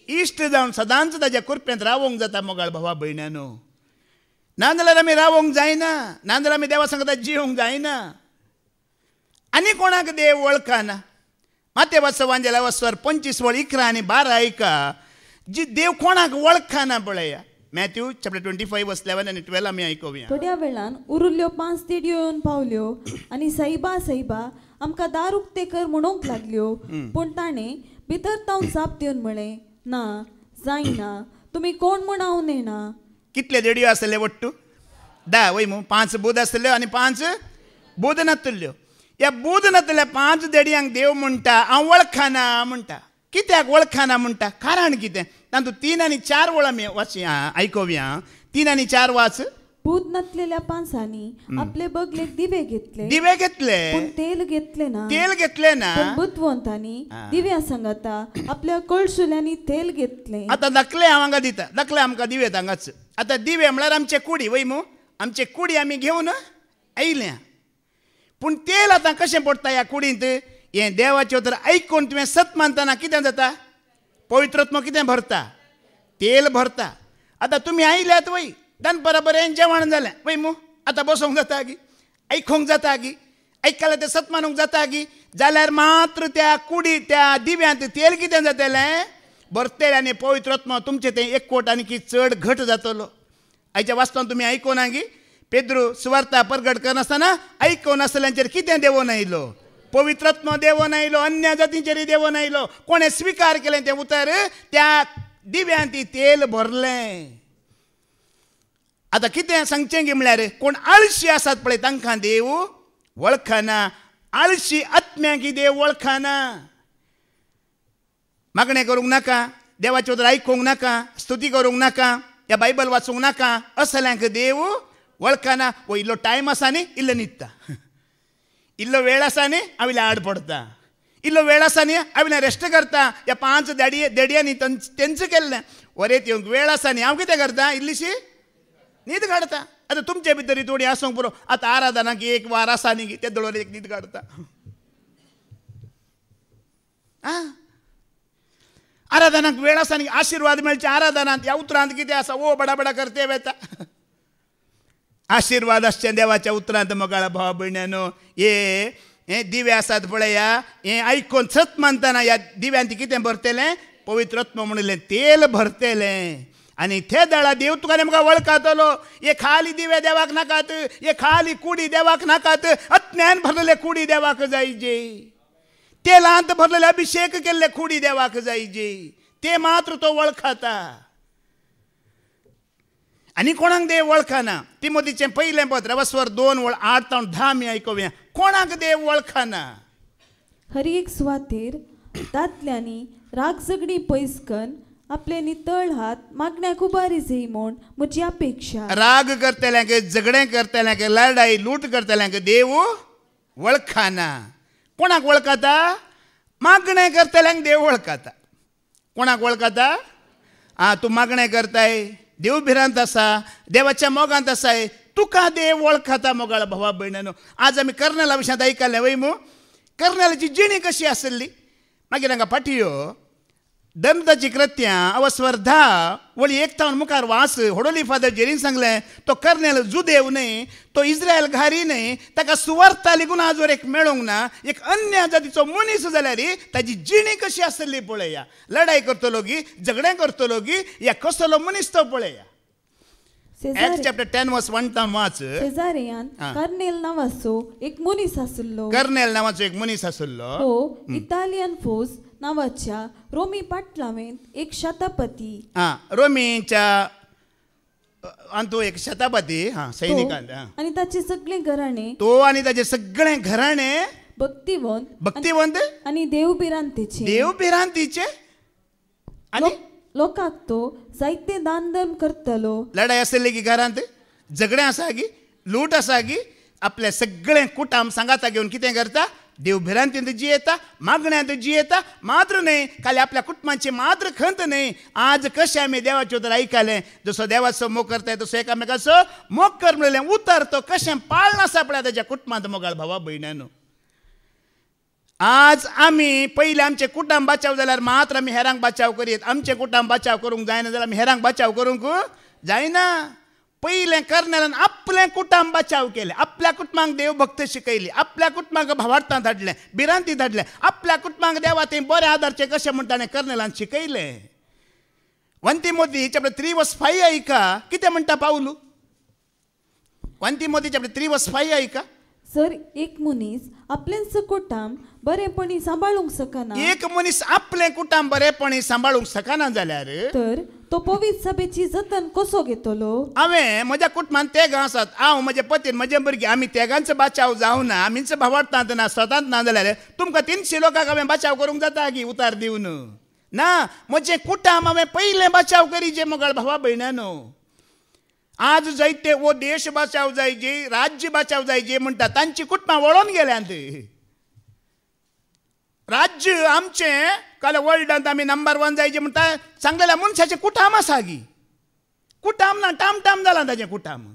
इश्ट जावन सदांच ताज्या कृपेंत रावोंक जाता मोगाळ भावा भयणानो. नाजाल्यार आमी रावोंक जायना नाजाल्यार आमी देवा सांगता जिवंक जायना आनी कोणाक देव वळखना. माते वाचवांजेला वचर 25:11 आनी 12 आयका जी देव कोणाक वळखना पळया. मॅथ्यू चॅप्टर 25:11 आनी 12 आमी आयकुया. थोड्या वेळान उरिल्ल्यो 5 तिडयो येवन पावल्यो आनी सैबा आमकां दार उक्ते कर म्हणूंक लागल्यो पूण ताणें भितर तावन जाप दिवन म्हळें ना जायना तुमी कोण म्हूण हांव नेना. कितले देडयो आसले वट्टू 10 वय मू 5 बोध आसल्यो आनी 5 बोध नासल्यो. ह्या बोध नासलेल्या 5 देडयांक देव म्हणटा हांव वळखना म्हणटा. कित्याक वळखना म्हणटा कारण कितें तातूंत 3 आनी 4 वळ आमी आयकुया. 3 आनी 4 वाच. बोध नासलेल्या 5 आपले बगलेक दिवे घेतले पूण तेल घेतले ना पण बुद्धवंतांनी दिव्या सांगता आपल्या कळसुल्यांनी तेल घेतले. आतां दाखले हांव हांगा दिता दाखले आमकां दिवे हांगाच. आतां दिवे म्हळ्यार आमचे कुडी वय मू आमचे कुडी आमी घेवन आयल्या पूण तेल आतां कशें पडटा ह्या कुडींत हें देवाचें उतर आयकून तुवें सत मानतना कितें जाता पवित्रत्व कितें भरता तेल भरता आतां तुमी आयल्यात वय दनपरां बरें जेवण जालें वय मू आतां बसोंक जाता गी आयकूंक जाता गी आयकलें तें सत मानूंक जाता गी जाल्यार मात्र त्या कुडी त्या दिव्यांत तेल कितें जातलें भरतलें आनी पवित्रत्व तुमचें तें एक कोट आनी चड घट जातलो आयच्या वाचतान तुमी आयकोना गी पेद्रू सुवार्ता परगट करनासतना आयकोन आसल्यांचेर कितें देंवोन आयलो पवित्रत्व देंवोन आयलो अन्य जातींचेर देंवोन आयलो कोणें स्विकार केलें तें उतर त्या दिव्यांत तेल भरलें आतां कितें सांगचें गे म्हळ्यार कोण आळशी आसात पळय तांकां देव वळखना आळशी आत्म्यांक देव वळखना मागणें करूंक नाका देवाचें उतर आयकूंक नाका स्तुती करूंक नाका या बायबल वाचूंक नाका असल्यांक देव वळखना वो इल्लो टायम आसा न्ही इल्लो न्हिदता इल्लो वेळ आसा न्ही हांवें आड पडता इल्लो वेळ आसा न्ही हांवें रेस्ट करता ह्या 5 देडयांनी तेंच केल्लें वरेत येवंक वेळ आसा न्ही हांव कितें करता इल्लीशी न्हीद काडता आतां तुमचे भितर थोडी आसूंक पुरो आतां आराधनाक 1 वार आसा न्ही ते दळोर एक न्हीद काडता आराधनाक वेळ आसा न्ही आशिर्वाद मेळचे आराधनांत ह्या उतरांत कितें आसा ओ बडा बडा करते वेता आशिर्वाद आसचे देवाच्या उतरांत मोगाळ भाव भयण्यानो हे दिवे आसात पळया हें आयकून सत मानतना ह्या दिव्यांत कितें भरतलें पवित्रत्व म्हणलें तेल भरतलें आनी ते दळा देव तुका नेमका वळखतलो हे खाली दिवे देवाक नाकात हे खाली कुडी देवाक नाकात अज्ञान भरलेले कुडी देवाक जायजे तेलांत भरलेले अभिषेक केल्ले कुडी देवाक जायजे ते मात्र तो वळखता आनी कोणाक देव वळखना तिमोथीचें पयलें पत्र रवस्वर 2:8-10 आमी आयकुया कोणाक देव वळखना हर एक सुवातेर दादल्यांनी राग झगडी पयस करून आपले नितळ हात मागण्याक उबारी जाय म्हूण म्हजी अपेक्षा राग करतल्यांक झगडें करतल्यांक लढाई लूट करतल्यांक देव वळखना कोणाक वळखता मागणें करतल्यांक देव वळखता कोणाक वळखता तूं मागणें करताय देव भिरांत आसा देवाच्या मोगांत आसाय तुका देव वळखता मोगाळ भावा भयणानो आज आमी कर्नेला विशयांत आयकलें वय मू कर्नेलाची जिणी कशी आसली मागीर हांगा फाटयो दंताची कृत्यां अवस्वर 10 वळी 1 मुखार वास होडोली फादर जेरीन सांगलें तो कर्नेल जुदेव न्हय तो इस्रायल घारी न्हय ताका सुवार्ता लेगून आजवर एक मेळोंक ना एक अन्य जातीचो मनीस जाल्यार ताची जिणी कशी आसली पळया लढाई करतलो गी झगडें करतलो गी या कसलो मनीस तो पळया Acts chapter 10 verse 1 वाच सेजारियान कर्नेल नावाचो एक मनीस आसलो कर्नेल नावाचो एक मनीस आसलो हो इटालियन फोर्स नावाच्या रोमी पाटलावेंत एक शतापती रोमीच्या तो एक शतापती सैनिकांत आनी ताचे सगळे घराणे तो आनी ताचे सगळे घराणे भक्तिवंत आनी देवभिरांतीचे आनी लोकांक तो जायते दान धर्म करतलो लढाई आसली की घरांत झगडें आसा गी लूट आसा गी आपले सगळे कुटाम सांगाता घेवन कितें करता देवभिरांतींत जियेता मागण्यांत जियेता मात्र न्हय खाली आपल्या कुटुंबाची मात्र खंत न्हय आज कशें आमी देवाचें उतर आयकलें जसो देवाचो मोग करताय तसो एकामेकाचो मोग कर म्हणलें उतर तो कशें पाळना आसा पळय ताच्या कुटुंबांत मोगाळ भावा भयणानो आज आमी पयलीं आमचे कुटुंब बचाव जाल्यार मात्र आमी हेरांक बचाव करीत आमचे कुटुंब बचाव करूंक जायना जाल्यार आमी हेरांक बचाव करूंक जायना पयलें कर्नेलान आपलें कुटुंब बचाव केलें आपल्या कुटुंबाक देव भक्त शिकयली आपल्या कुटुंबाक भावार्थांत धाडलें भिरांती धाडलें आपल्या कुटुंबाक देवा तें बरें आदारचें कशें म्हण ताणें कर्नेलान शिकयलें 1 तिमोथी chapter 3 verse 5 आयका कितें म्हणटा पाऊल 1 तिमोथी chapter 3 verse 5 आयका सर एक मनीस आपलें कुटुंब बरेपणी सांबाळूंक सकना एक मनीस आपलें कुटुंब बरेपणी सांबाळूंक सकना जाल्यार तर तो पवित्र सभेची जतन कसो घेतलो हांवें म्हज्या कुटुंबांत तेगां आसात हांव म्हजे पतीन म्हजे भुरगीं आमी तेगांचो बचाव जावना आमीच भावार्थांत ना स्वतांत ना जाल्यार तुमकां 300 लोकांक हांवें बचाव करूंक जाता की उतार दिवन ना म्हजें कुटुंब हांवें पयलें बचाव करीचें मोगाळ भावा भयणानो आज जायते वो देश बचाव जायचे राज्य बचाव जायचे म्हणटा तांची कुटुंबां वळोन गेल्यांत राज्य आमचें काल वर्ल्डांत आमी नंबर 1 जायचे म्हणटा सांगलेल्या मनशाचें कुटुंब आसा गी कुटुंब ना टाम टाम जालां ताचें कुटुंब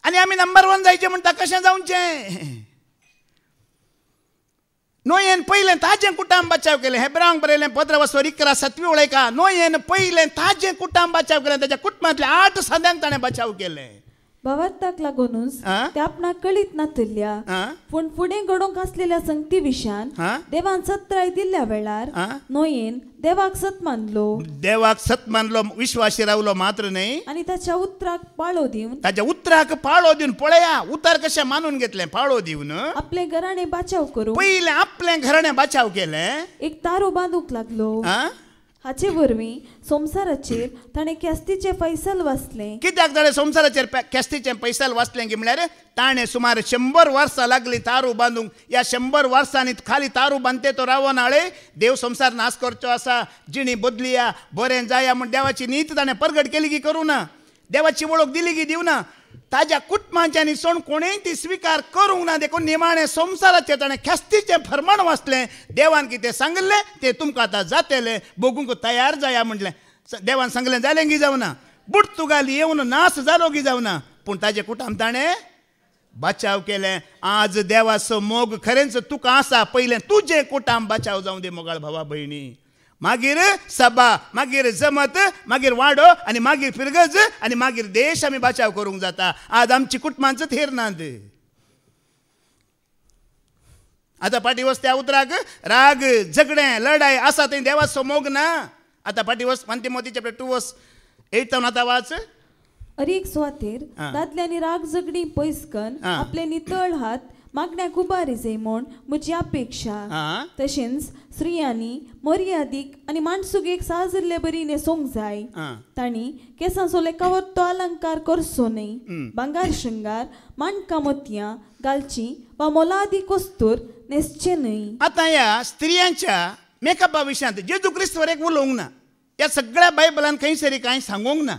आनी आमी नंबर 1 जायचे म्हणटा कशें जावचें नोयेन पयलें ताजें कुटाम बचाव केलें. हेब्रांक बरयलें 15:11 उलयका. नोयेन पयलें ताजें कुटाम बचाव केलें. ताच्या कुटुंबांतल्या 8 सद्यांक ताणें बचाव केलें. भावार्थाक लागूनच आ? ते आपणाक कळीत नातल्या आ? पूण फुडें घडोवंक आसलेल्या संगती विशान आ? देवान सत्राय दिल्ल्या वेळार आ? नोयेन देवाक सत मानलो देवाक सत मानलो, विश्वासी रावलो मात्र न्ही, आणि ताच्या उतराक पाळो दिवन ताच्या उतराक पाळो दिवन पळया उतार कशें मानून घेतलें. पाळो दिवन आपले घराणे बाचाव करून पयलें आपलें घराणें बचाव केलें. एक तारो बांदूंक लागलो. आ? हाचे वरवीं संवसाराचेर ताणें क्यास्तीचे फैसल वाचले. कित्याक ताणें संवसाराचेर केस्तीचें पैसल वाचलें की म्हळ्यार ताणें सुमार 100 वर्सां लागली तारू बांदूंक. ह्या 100 वर्सांनी खाली तारू बांदते तो रावो नाळे. देव संवसार नाश करचो आसा, जिणी बदलिया, बरें जाया म्हण देवाची नीत ताणें परगट केली की करूं ना, देवाची वळख दिली की दिवना. ताज्या कुटुंबाच्यानी सोण कोणेंय ती स्विकार करूंक ना. देखून निमाणें संवसाराचेर ताणें ख्यास्तीचें फर्माण वाचलें. देवान कितें सांगलें तें तुमकां आतां जातलें, बगूंक तयार जाया म्हटलें. देवान सांगलें जालें की जावना, बुडतुगाल येवन नाश जालो की जावना, पूण ताजें कुटुंब ताणें बचाव केलें. आज देवाचो मोग खरेंच तुका आसा. पयलें तुजें कुटुंब बचाव जावं दे मोगाळ भावा भयणी. मागीर सभा, मागीर जमत, मागीर वाडो, आनी मागीर फिरगज, आनी मागीर देश आमी बचाव करूंक जाता. आज आमची कुटुंबांच थेर नात. आतां फाटीं वच त्या उतराक राग, झगडें, लढाय आसा थंय देवाचो मोग ना. आतां फाटीं वच तिमोथी चॅप्टर 2:8 आतां वाच. अरीक सुवातेर दादल्यांनी राग झगडी पयसकन आपले नितळ हात मागण्याक उबारी जाय म्हूण म्हजी अपेक्षा. तशेंच स्त्रियांनी मर्यादीक आनी माणसुगेक साजिल्ले बरी न्हेसोंक जाय. तांणी केंसांचो लेखावतो अलंकार करचो न्हय, भांगार शृंगार, माणकां मोतयां घालची वा मोलादीक वस्तूर न्हेसचे न्हय. आतां ह्या स्त्रियांच्या मेकअपा विशयांत जेजू क्रिस्तवर एक उलोवंक ना. ह्या सगळ्या बायबलान खंयसरी कांय सांगूंक ना.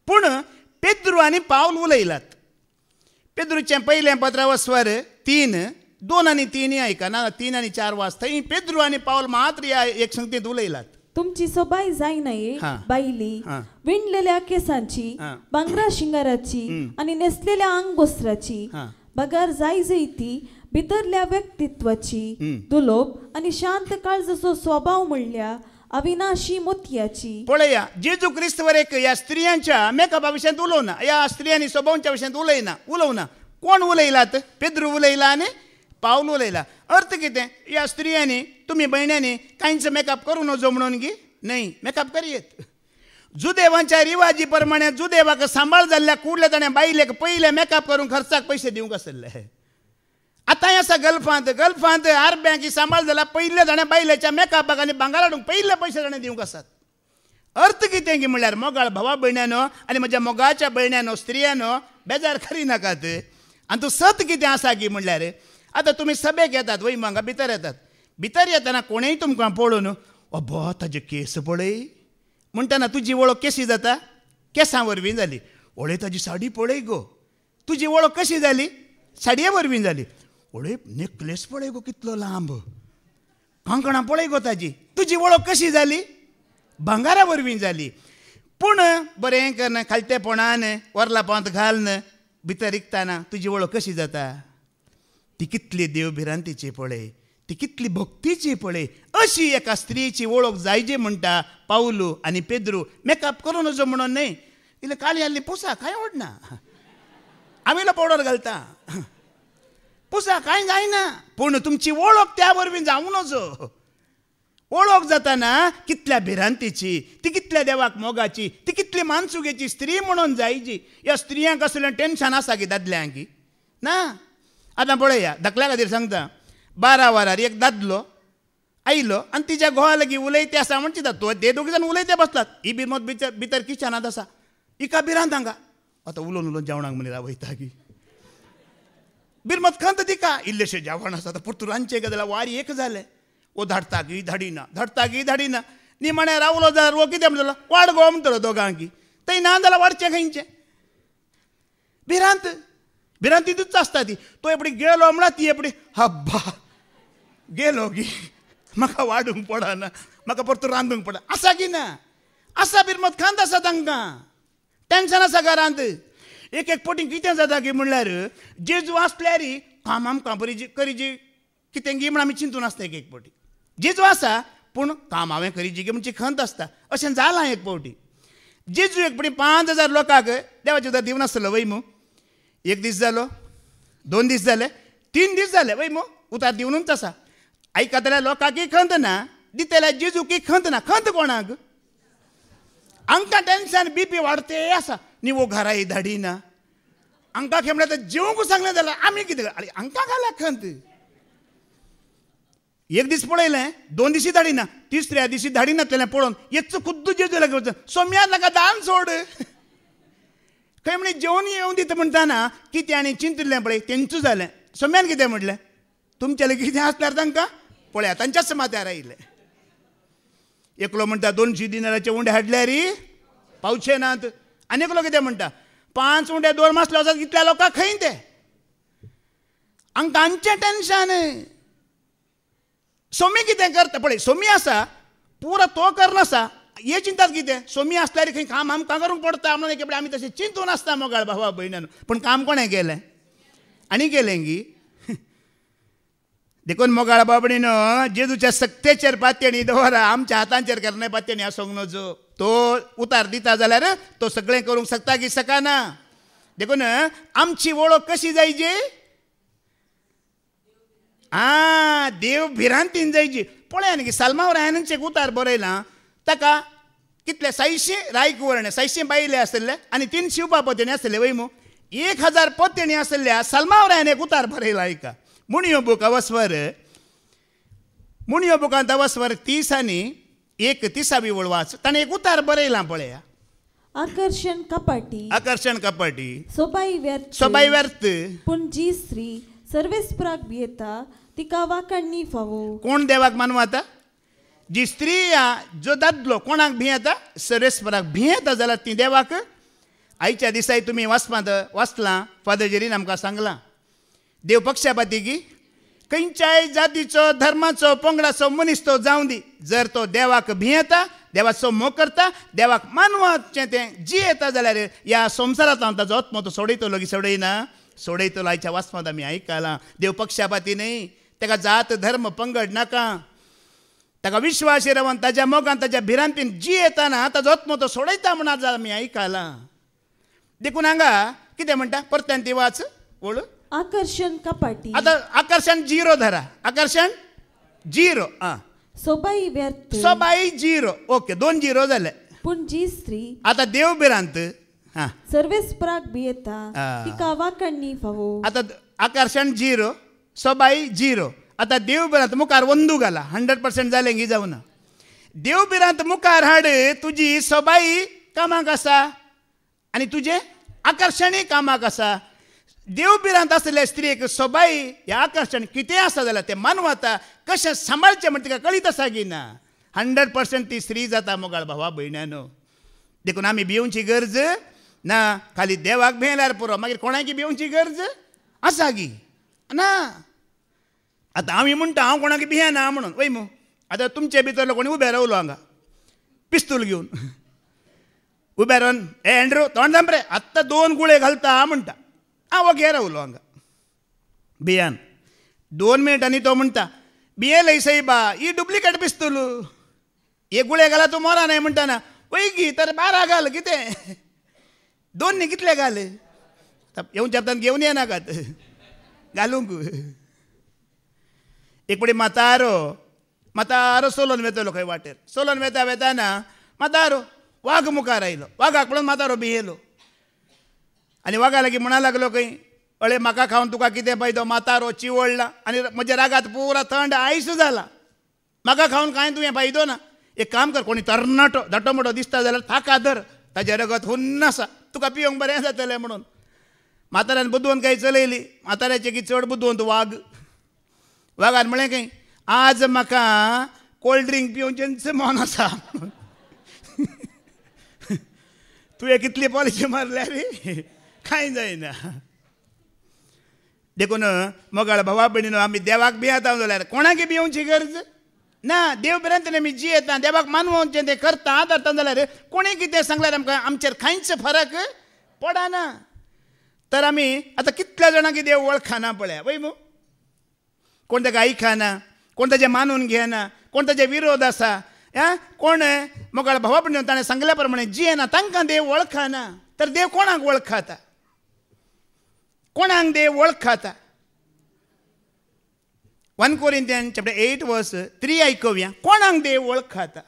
पूण पेद्रू आनी पावल उलयलात. पेद्रूचें पयलें पत्र स्वर 3:2 आनी 3 आयका ना, 3 आनी 4 वाच. थंय पेद्रू आनी पावल मात्र ह्या एक संगतींत उलयलात. तुमची सबाय जायनाये बायली हा. विणलेल्या केसांची, भांगरा शिंगाराची आनी न्हेसलेल्या आंगवस्त्राची, बगार जाय जैती भितरल्या व्यक्तित्वाची, दुलोप आनी शांत काळजाचो स्वभाव म्हणल्या अविनाशी मोतयाची. पळया, जेजू क्रिस्तवर एक ह्या स्त्रियांच्या मेकअपा विशयांत उलोवना, ह्या स्त्रियांनी स्वभावांच्या विशयांत उलयना. कोण उलयलात? पेद्रू उलयला आनी पावल उलयला. अर्थ कितें? ह्या स्त्रियांनी तुमी भयण्यांनी कांयच मेकअप करूं नजो म्हणून की न्हय, मेकअप करयेत. जुदेवांच्या रिवाजी प्रमाणे जुदेवाक सांबाळ जाल्ल्या कुडले ताणें बायलेक पयले मेकअप करून खर्चाक पयशे दिवंक आसले. आतां आसा गल्फांत आरब्यांक सांबाळ जाल्यार पयले ताणें बायलेच्या मेकअपाक आनी भांगार हाडूंक पयले पयशे ताणें दिवंक आसात. अर्थ कितें की म्हळ्यार मोगाळ भावा भयण्यानो आनी म्हज्या मोगाच्या भयण्यानो, स्त्रियानो, बेजार करी नाकात. आनी तूं सत कितें आसा की म्हळ्यार आतां तुमी सभेक येतात, वय हांगा भितर येतात. भितर येतना कोणेंय तुमकां पळोवन अब्बा ताजे केस पळय म्हणटना तुजी वळख कशी जाता? केंसां वरवीं जाली. ओळे ताजी साडी पळय गो. तुजी वळख कशी जाली? साडये वरवीं जाली. ओळे नेकलेस पळय गो कितलो लांब, कंकणां पळय गो ताजी. तुजी वळख कशी जाली? भांगारा वरवीं जाली. पूण बरें करन खालतेपणान वरलापांत घालन भितर रिकताना तुजी वळख कशी जाता? ती कितली देवभिरांतीची पळय, ती कितली भक्तीची पळय. अशी एका स्त्रीची वळख जायची म्हणटा पावलू आनी पेद्रू. मेकअप करूं नजो म्हणून न्हय, इल्ले काळी आसली पुसा कांय आवडना, आमिलो पावडर घालता, पुसा कांय जायना. पूण तुमची वळख त्या वरवीं जावं नजो. वळख जाताना कितल्या भिरांतीची, ती कितल्या देवाक मोगाची, ती कितली मानसुगेची स्त्री म्हणून जायची. ह्या स्त्रियांक असलें टेन्शन आसा की दादल्यांक ना. आतां पळया, धाकल्या खातीर सांगता, 12 वरार एक दादलो आयलो आनी तिच्या घोवा लागीं उलयते आसा म्हणची तो ते दोगी जाण उलयते बसलात. ही भितर भितर किचनांत आसा, हिका भिरांत हांगा. आतां उलोवन जेवणाक म्हणल्यार वयता की बिरमत खंत तिका इल्लेशें जेवण आसा. आतां परतून रांदचें जाल्यार वारी एक जालें. वो धाडटा की धाडिना. निमाणें रावलो जाल्यार वो कितें म्हणटलो, वाड गो म्हणटलो दोगांकी. थंय ना जाल्यार वाडचें खंयचें. भिरांतीतूच आसता ती. तो एपडी गेलो म्हणल्यार ती एपडी हब्बा गेलो की म्हाका वाडूंक पडना, म्हाका परतून रांदूंक पडना आसा की ना. आसा बिरमत खंत आसा तांकां, टेन्शन आसा घरांत. एक एक पटी कितें जाता की म्हणल्यार जेजू आसल्यार काम आमकां बरी करी जी कितें गी म्हण आमी चिंतून आसता एक पावटी जेजू आसा पूण काम हांवें करी जी म्हणची खंत आसता अशें जालां एक पावटी जेजू एक पावटी 5,000 लोकांक देवाचें उतर दिवन आसतलो वय मू एक दीस जालो 2 दीस जाले 3 दीस जाले वय मू उतार दिवनूच आसा आयकतल्या लोकांकय खंत ना दितल्या जेजूकय खंत ना खंत कोणाक हांकां टेन्शन बीपी वाडते आसा निवो घराय धाडिना हांकां खेळ म्हणल्यार जेवंक सांगलें जाल्यार आमी कितें हांकां घाला खंत एक दीस पळयलें 2 दिसी धाडिना तिसऱ्या दिसी धाडिनातलें पळोवन येचो खुद्द जेजू लागलो सोम्या नाका दान सोड खंय म्हणे जेवण येवं दिता म्हणटाना कितें आनी चिंतिल्लें पळय तेंचू जालें सोम्यान कितें म्हटलें तुमचें कितें आसल्यार तांकां पळया तांच्याच माथ्यार आयिल्लें एकलो म्हणटा 200 दिनाराचे उंडे हाडल्यार पावचे नात आनी एकलो कितें म्हणटा 5 उंडे 2 मासले वचत इतल्या लोकांक खंय ते हांकां तांचें टेन्शन सोमी कितें करता पळय सोमी आसा पुरो तो करनासा हे चिंतात कितें सोमी आसल्यार खंय काम आमकां करूंक पडटा म्हणून एक आमी तशें चिंतून आसता मोगाळ भावा भयणान पूण काम कोणें केलें आनी केलें गी देखून मोगाळ बाबडीन जेजूच्या सक्तेचेर पातयणी दवरा आमच्या हातांचेर केन्नाय पातयणी आसूंक नजो तो उतार दिता जाल्यार तो सगळें करूंक शकता की शकना देखून आमची वळख कशी जायची देव भिरांतीन जायची पळया न्ही सालमावर रायनाचें उतार बरयलां ताका कितले 600 रायक वर्ण 600 बायले आसले आनी 3 शिवपा पत्नी आसले वय मू 1000 पत्नी आसल्या सालमावर रायन एक उतार बरयला एका मुणयो बूक अवस्वर मुणयो बुकांत अवस्वर 30 आनी 31 वळ वाच ताणें एक उतार बरयलां पळया आकर्षण कपाटी सोबाई व्यर्थ पूण जी स्त्री सर्वेस्पराक भियेता तिका वाकणणी फावो कोण देवाक मानवाता जी स्त्री जो दादलो कोणाक भियेता सर्वेस्पराक भियेता जाल्यार ती देवाक आयच्या दिसाय तुमी वाचलां फादर जेरीन आमकां सांगलां देव पक्षपाती की खंयच्याय जातीचो धर्माचो पंगडाचो मनीस तो जावं दी जर तो देवाक भियेता देवाचो मोग करता देवाक मानवाचें तें जियेता जाल्यार ह्या संवसारांत हांव ताचो आत्मो तो सोडयतलो की सोडयना सोडयतलो आयच्या वाचपांत आमी आयकलां देव पक्षपाती न्हय ताका जात धर्म पंगड नाका ताका विश्वास रावन ताच्या मोगान ताच्या भिरांतीन जियेताना ताचो आत्मो तो सोडयता म्हणून आमी आयकलां देखून हांगा कितें म्हणटा परत्यान ती वाच वळ आकर्षण कपाटी आतां आकर्षण 0 धरा आकर्षण 0 सोबाई व्यर्थ सोबाई 0 ओके 2 0 जाले पूण जी स्त्री आतां देव भिरांत सर्वेस्पराक भियेता तिका वाकणणी फावो आतां आकर्षण 0 सोबाई 0 आतां देव भिरांत मुखार वंदू घाला 100% जालें गी जावना देव भिरांत मुखार हाड तुजी सोबाई कामाक आसा आनी तुजें आकर्शणय कामाक आसा देव भिरांत आसलेल्या स्त्रीक सोबाई हें आकर्शण कितें आसा जाल्यार तें मानवता कशें सांबाळचें म्हण तिका कळीत आसा की ना 100% ती स्त्री जाता मोगाळ भावा भयण्यानो देखून आमी भिवची गरज ना खाली देवाक भियेल्यार पुरो मागीर कोणाकी भिवची गरज आसा गी ना आतां आमी म्हणटा हांव कोणाक भियेना म्हणून वय मू आतां तुमचे भितरलो कोणी उबे रावलो हांगा पिस्तूल घेवन उबे रावन एंड्रू तोंड दाम रे आत्तां 2 गुळे घालता म्हणटा हांव घे रावलो हांगा भियान 2 मिनटांनी तो म्हणटा भियेलय सैबा ही डुप्लिकेट पिस्तूल हे गुळे घाला तूं मोरा नाही म्हणटा वय गी तर 12 घाल कितें 2 न्ही कितले घाल येवन चेपतान घेवन येनाकात घालूंक एक पडी मातारो सोलोन वेतलो खंय वाटेर सोलोन वेताना मातारो वाघ मुखार आयलो वाघाक पळोवन मातारो भियेलो आनी वाघा लागीं म्हणा लागलो खंय अळे म्हाका खावन तुका कितें फायदो मातारो चिवळ्ळा आनी म्हज्या रागात पुरा थंड आयस जाला म्हाका खावन कांय तुवें फायदो ना एक काम कर कोणी तरणाटो धाटो मोठो दिसता जाल्यार थाका धर ताजें रगत हुन्न आसा तुका पिवंक बरें जातलें म्हणून म्हाताऱ्यान बुदवंत काय चलयली म्हाताऱ्याचे की चड बुदवंत वाघान म्हळें खंय आज म्हाका कोल्ड ड्रिंक पिवचेंच मन आसा तुवें कितली पॉलिशी मारल्या रे कांय जायना देखून मोगाळ भावा भयणीनो आमी देवाक भियेता जाल्यार कोणाक भिवची गरज ना देव भिरांत आमी जियेता देवाक मानवचें तें करता आदरता जाल्यार कोणी कितें सांगल्यार आमकां आमचेर कांयच फरक पडना तर आमी आतां कितल्या जाणांक देव वळखना पळया वय मू कोण ताका आयकना, कोण ताजें मानून घेना, कोण ताजे विरोध आसा, कोण मोगाळ भावा भयणीनो ताणें सांगल्या प्रमाणे जियेना, तांकां देव वळखना. तर देव कोणाक वळखता? कोणाक देव वळखता? 1 Corinthians chapter 8 verse 3 ऐकूया. कोणाक देव वळखता?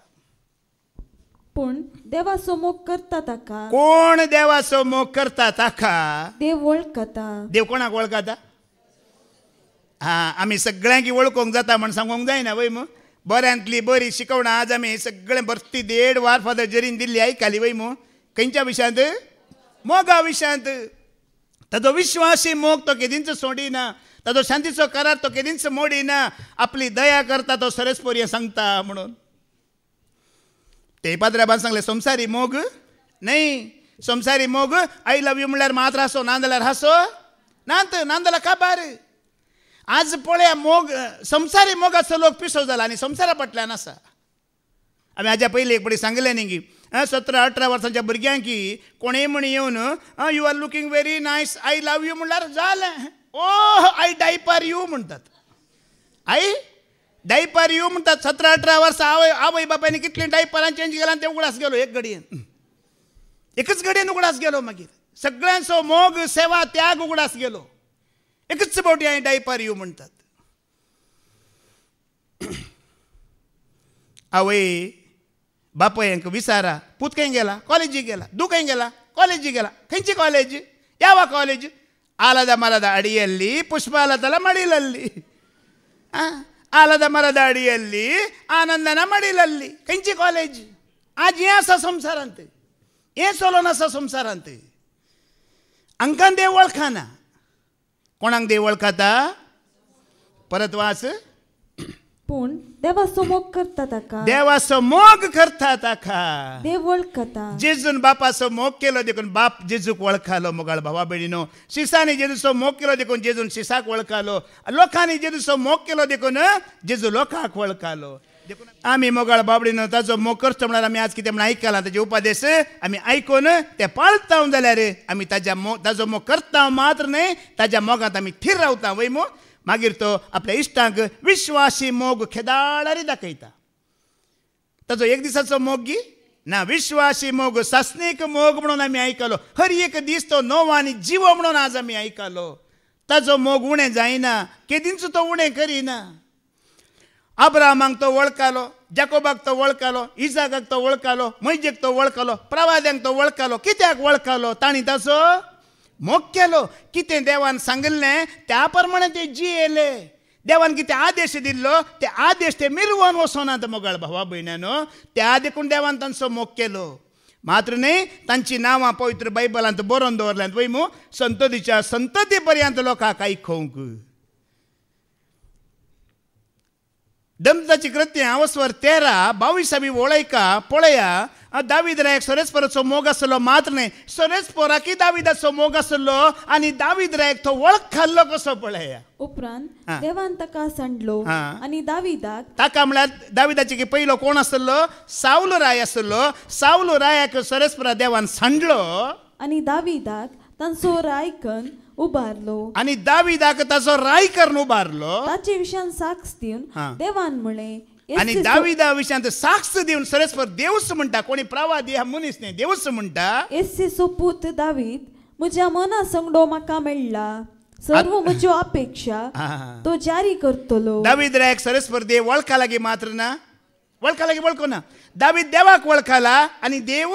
पूण देवाचो मोग करता ताका कोण देवाचो मोग करता ताका देव वळखता. देव कोणाक वळखता? आमी सगळ्यांक वळखूंक जाता म्हण सांगूंक जायना वय मू. बऱ्यांतली बरी शिकवणां आज आमी सगळें बरती 1.5 वर फादर जरीन दिल्ली आयकली वय मू. खंयच्या विशयांत? मोगा विशयांत. ताजो विश्वासी मोग तो केदींच सोडिना, ताजो शांतीचो करार तो केदींच मोडिना. आपली दया करता तो सरस्पोरी सांगता म्हणून. ते पाद्राबान सांगले संसारी मोग नाही. संसारी मोग आय लव यू म्हणल्यार मात्र हासो, नांदल्यार हासो नांत, नांदला काबार. आज पळया मोग, संसारी मोगाचो लोक पिसो जाला आनी संसारा फाटल्यान आसा. आमी हाज्या पयलीं एक बडी सांगलें न्ही की 17-18 वर्सांच्या भुरग्यांक कोणेय म्हण येवन you are looking very nice, I love you म्हणल्यार जालें. ओ आय डायपर यू म्हणटात. आय डायपर यू म्हणटात. 17-18 वर्सां आवय बापायनी कितले डायपरां चेंज केला ते उगडास गेलो एक घडयेन. एकच घडयेन उगडास गेलो. मागीर सगळ्यांचो मोग, सेवा, त्याग उगडास गेलो. एकच फावटी हांवें डायपर यू म्हणटात. आवय बापयंक विचारा, पूत खंय गेला? कॉलेजीक गेला. दू खंय गेला? कॉलेजीक गेला. खंयची कॉलेज? ಯಾವ ಕಾಲೇಜ್? ಆಲದ ಮರದ ಅಡಿಯಲ್ಲಿ ಪುಷ್ಪಾಲತಲ ಮಡಿಲಲ್ಲಿ. ಆಲದ ಮರದ ಅಡಿಯಲ್ಲಿ ಆನಂದನ ಮಡಿಲಲ್ಲಿ. खंयची कॉलेज? आज हें आसा संवसारांत, हें चलोन आसा संवसारांत. हांकां देव वळखना. कोणाक देव वळखता? परत वाच. पूण देवाचो मोग करता ताका देवाचो मोग करता ताका देव वळखता. जेजून बापाचो मोग केलो देखून बाप जेजूक वळखालो. मोगाळ भावा भयणीनो, शिसांनी जेजूचो मोग केलो देखून जेजून शिसाक वळखालो. लोकांनी जेजूचो मोग केलो देखून जेजू लोकांक वळखालो. आमी मोगाळ बाबडीनो ताजो मोग करचो म्हळ्यार आमी आज कितें म्हण आयकलां ताजे उपदेश आमी आयकून ते पाळता जाल्यार आमी ताजो मोग करता मात्र न्हय, ताज्या मोगांत आमी थीर रावता वय मो. मागीर तो आपल्या इश्टांक विश्वासी मोग खेदाळारी दाखयता. ताजो एक दिसाचो मोग गी ना, विश्वासी मोग, सासनीक मोग म्हणून आमी आयकलो. हर एक दीस तो नवो आनी जिवो म्हणून आज आमी आयकलो. ताजो मोग उणें जायना, केदींच तो उणें करिना. अब्राहमाक तो वळखालो, जाकोबाक तो वळखालो, इसाकाक तो वळखालो, मैजेक तो वळखालो, प्रवाद्यांक तो वळखालो. कित्याक वळखालो? तांणी ताचो मोग केलो. कितें देवान सांगलें त्या प्रमाणे ते जियेले. देवान कितें आदेश दिल्लो ते आदेश ते मिरवून वचोनात. मोगाळ भावा भयणानो, त्या देखून देवान तांचो मोग केलो. मात्र न्हय, तांची नांवां पवित्र बायबलांत बरोवन दवरल्यांत वय मू. संततीच्या संतती पर्यंत लोकांक आयकूंक. दमताची कृत्यां अवस्वर 13-22 वळयका पळया. दावीद रायाक सोरेस्पोराचो मोग आसलो. मात्र न्हय, सोरेस्पोराकी दावीदाचो मोग आसलो आनी दावीद रायाक तो वळखलो कसो पळया. उपरांत देवान ताका सांडलो आनी दावीदाक ताका म्हळ्यार दावीदाचे पयलो कोण आसलो? साऊल राय आसलो. साऊल रायाक सोरेस्पोरा देवान सांडलो आनी दावीदाक तांचो रायकन उबारलो. आनी दावीदाक ताचो रायकरण उबारलो. ताचे विशयान साक्ष दिवन देवान म्हळें आनी दावीदा विशयांत साक्ष दिवन सोरेस्पोर देवच म्हणटा. कोणी प्रवादी हा मनीस न्हय, देवच म्हणटा. येसेचो पूत दावीद म्हज्या मना संगडो म्हाका मेळ्ळा. सर्व म्हज्यो अपेक्षा तो जारी करतलो. दावीद रायाक सोरेस्पोर देव वळखा लागी मात्र ना, वळखा लागी वळखो ना. दावीद देवाक वळखाला आनी देव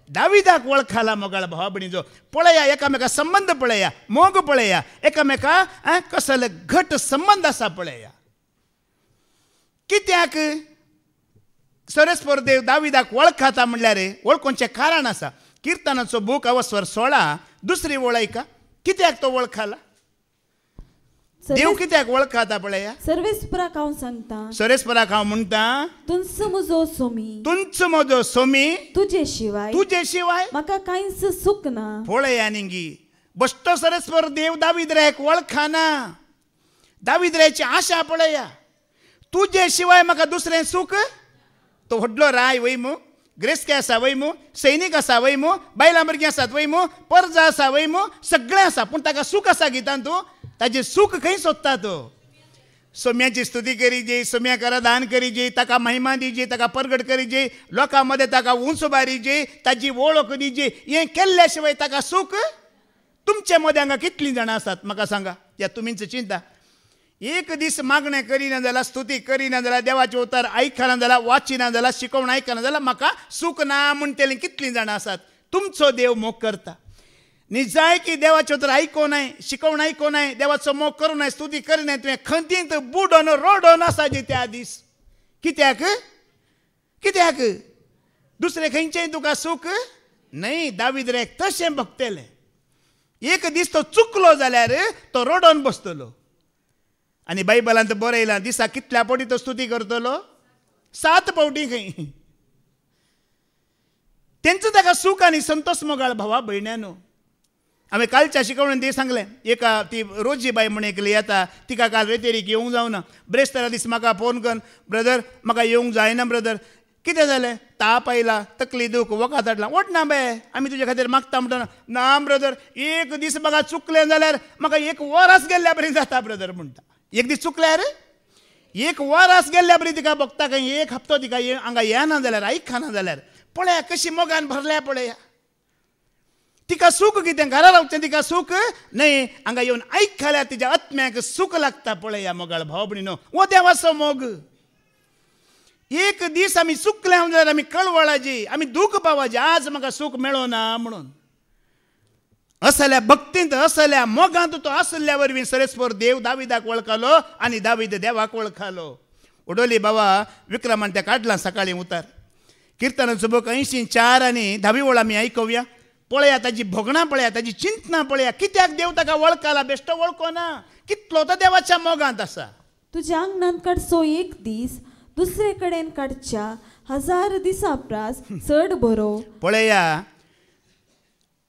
दावीदाक वळखाला. मोगाळ भावा भयणीचो पळया, एकामेका संबंध पळया, मोग पळया, एकामेका कसले घट संबंध आसा पळया. कित्याक सोरेस्पोर देव दावीदाक वळखता म्हणल्यार वळखोवचें कारण आसा. किर्तनाचो बूक अवस्वर 16 दुसरी वळयका. कित्याक तो वळखाला? देव कित्याक वळखता पळया. सर्वेस्पराक हांव सांगता, सोरेस्पोराक हांव म्हणटा, तुंच म्हजो सोमी, तुंच म्हजो सोमी, तुजे शिवाय म्हाका कांयच सुख ना. पळया निंगी, बश्टो सोरेस्पोर देव दावीद रायाक वळखना. दावीद रायाची आशा पळया. तुजे शिवाय म्हाका दुसरें सुख. तो व्हडलो राय वय मू, ग्रेस्के आसा वय मू, सैनीक आसा वय मू, बायलां भुरगीं आसात वय मू, परजा आसा वय मू, सगळें आसा. पूण ताका सूख आसा गितान तूं ताजें सूख खंय सोदता तो? सोम्याची स्तुती करीजे, सोम्या करा दान करीजे, ताका महिमा दिजे, ताका परगट करीजे, लोकांमध्ये ताका उंच बारीजे, ताची वळख दिजे. हे केल्ल्या शिवाय ताका सूख तुमच्या मध्ये हांगा कितलीं जाणां आसात म्हाका सांगा. या तुमीच चिंता. एक दीस मागणें करिना जाल्यार, स्तुती करिना जाल्यार, देवाचे उतर आयकना जाल्यार, वाचिना जाल्यार, शिकवण आयकना जाल्यार म्हाका सूख ना म्हणटलीं कितलीं जाणां आसात. तुमचो देव मोग करता न्ही. जाय की देवाचे उतर आयको नाय, शिकवण आयको नाय, देवाचो मोग करूं नाय, स्तुती करिनाय, तुवें खंतींत बुडोन रोडोन आसाजे त्या दीस. कित्याक कित्याक दुसरें खंयचेंय तुका सूख न्हय. दावीद रे तशें भक्तेलें. एक दीस तो चुकलो जाल्यार तो रोडोन बसतलो. आनी बायबलांत बरयलां दिसा कितल्या फावटी तो स्तुती करतलो? 7 फावटी खंय. तेंचो ताका सूख आनी संतोष मोगाळ भावा भयण्यानो. हांवें कालच्या शिकवणेंत ते सांगलें. एका ती रोजी बाय म्हण एकली येता, तिका काल रेतेरीक येवंक जावना. ब्रेस्तारा दीस म्हाका फोन करून, ब्रदर म्हाका येवंक जायना ब्रदर. कितें जालें? ताप आयला, तकली दूख, वखद हाडला. वट ना बे, आमी तुजे खातीर मागता म्हणटा. ना ब्रदर, एक दीस म्हाका चुकलें जाल्यार म्हाका 1 वरास गेल्ल्या बरी जाता ब्रदर म्हणटा. एक दीस चुकल्यार 1 वरास गेल्ल्या बरी तिका भोगता. खंय 1 हप्तो तिका हांगा येना जाल्यार, आयकना जाल्यार पळया कशी मोगान भरल्या पळया. तिका सूख कितें? घरा रावचें तिका सूख न्हय. हांगा येवन आयकल्यार तिच्या आत्म्याक सूख लागता पळया मोगाळ भाव भयणीनो. हो देवाचो मोग. एक दीस आमी चुकल्या जाल्यार आमी कळवळाजी, आमी दूख पावाजी, आज म्हाका सूख मेळोना म्हणून. असल्या भक्तींत, असल्या मोगांत तो आसल्या वरवीं सरेस्पर देव दाविदाक वळखलो आनी दावीद देवाक वळखलो. उडोली बाबा विक्रमान त्या काडला सकाळीं उतार. किर्तनाचो बूक 84 आनी 10वी ओळ आमी आयकुया. पळया ताजी भोगणां, पळया ताजी चिंतना, पळया कित्याक देव ताका वळखला. बेश्टो वळखना, कितलो तो देवाच्या मोगांत आसा. तुज्या आंगणांत काडचो एक दीस दुसरे कडेन काडच्या 1000 दिसां प्रास चड बरो. पळया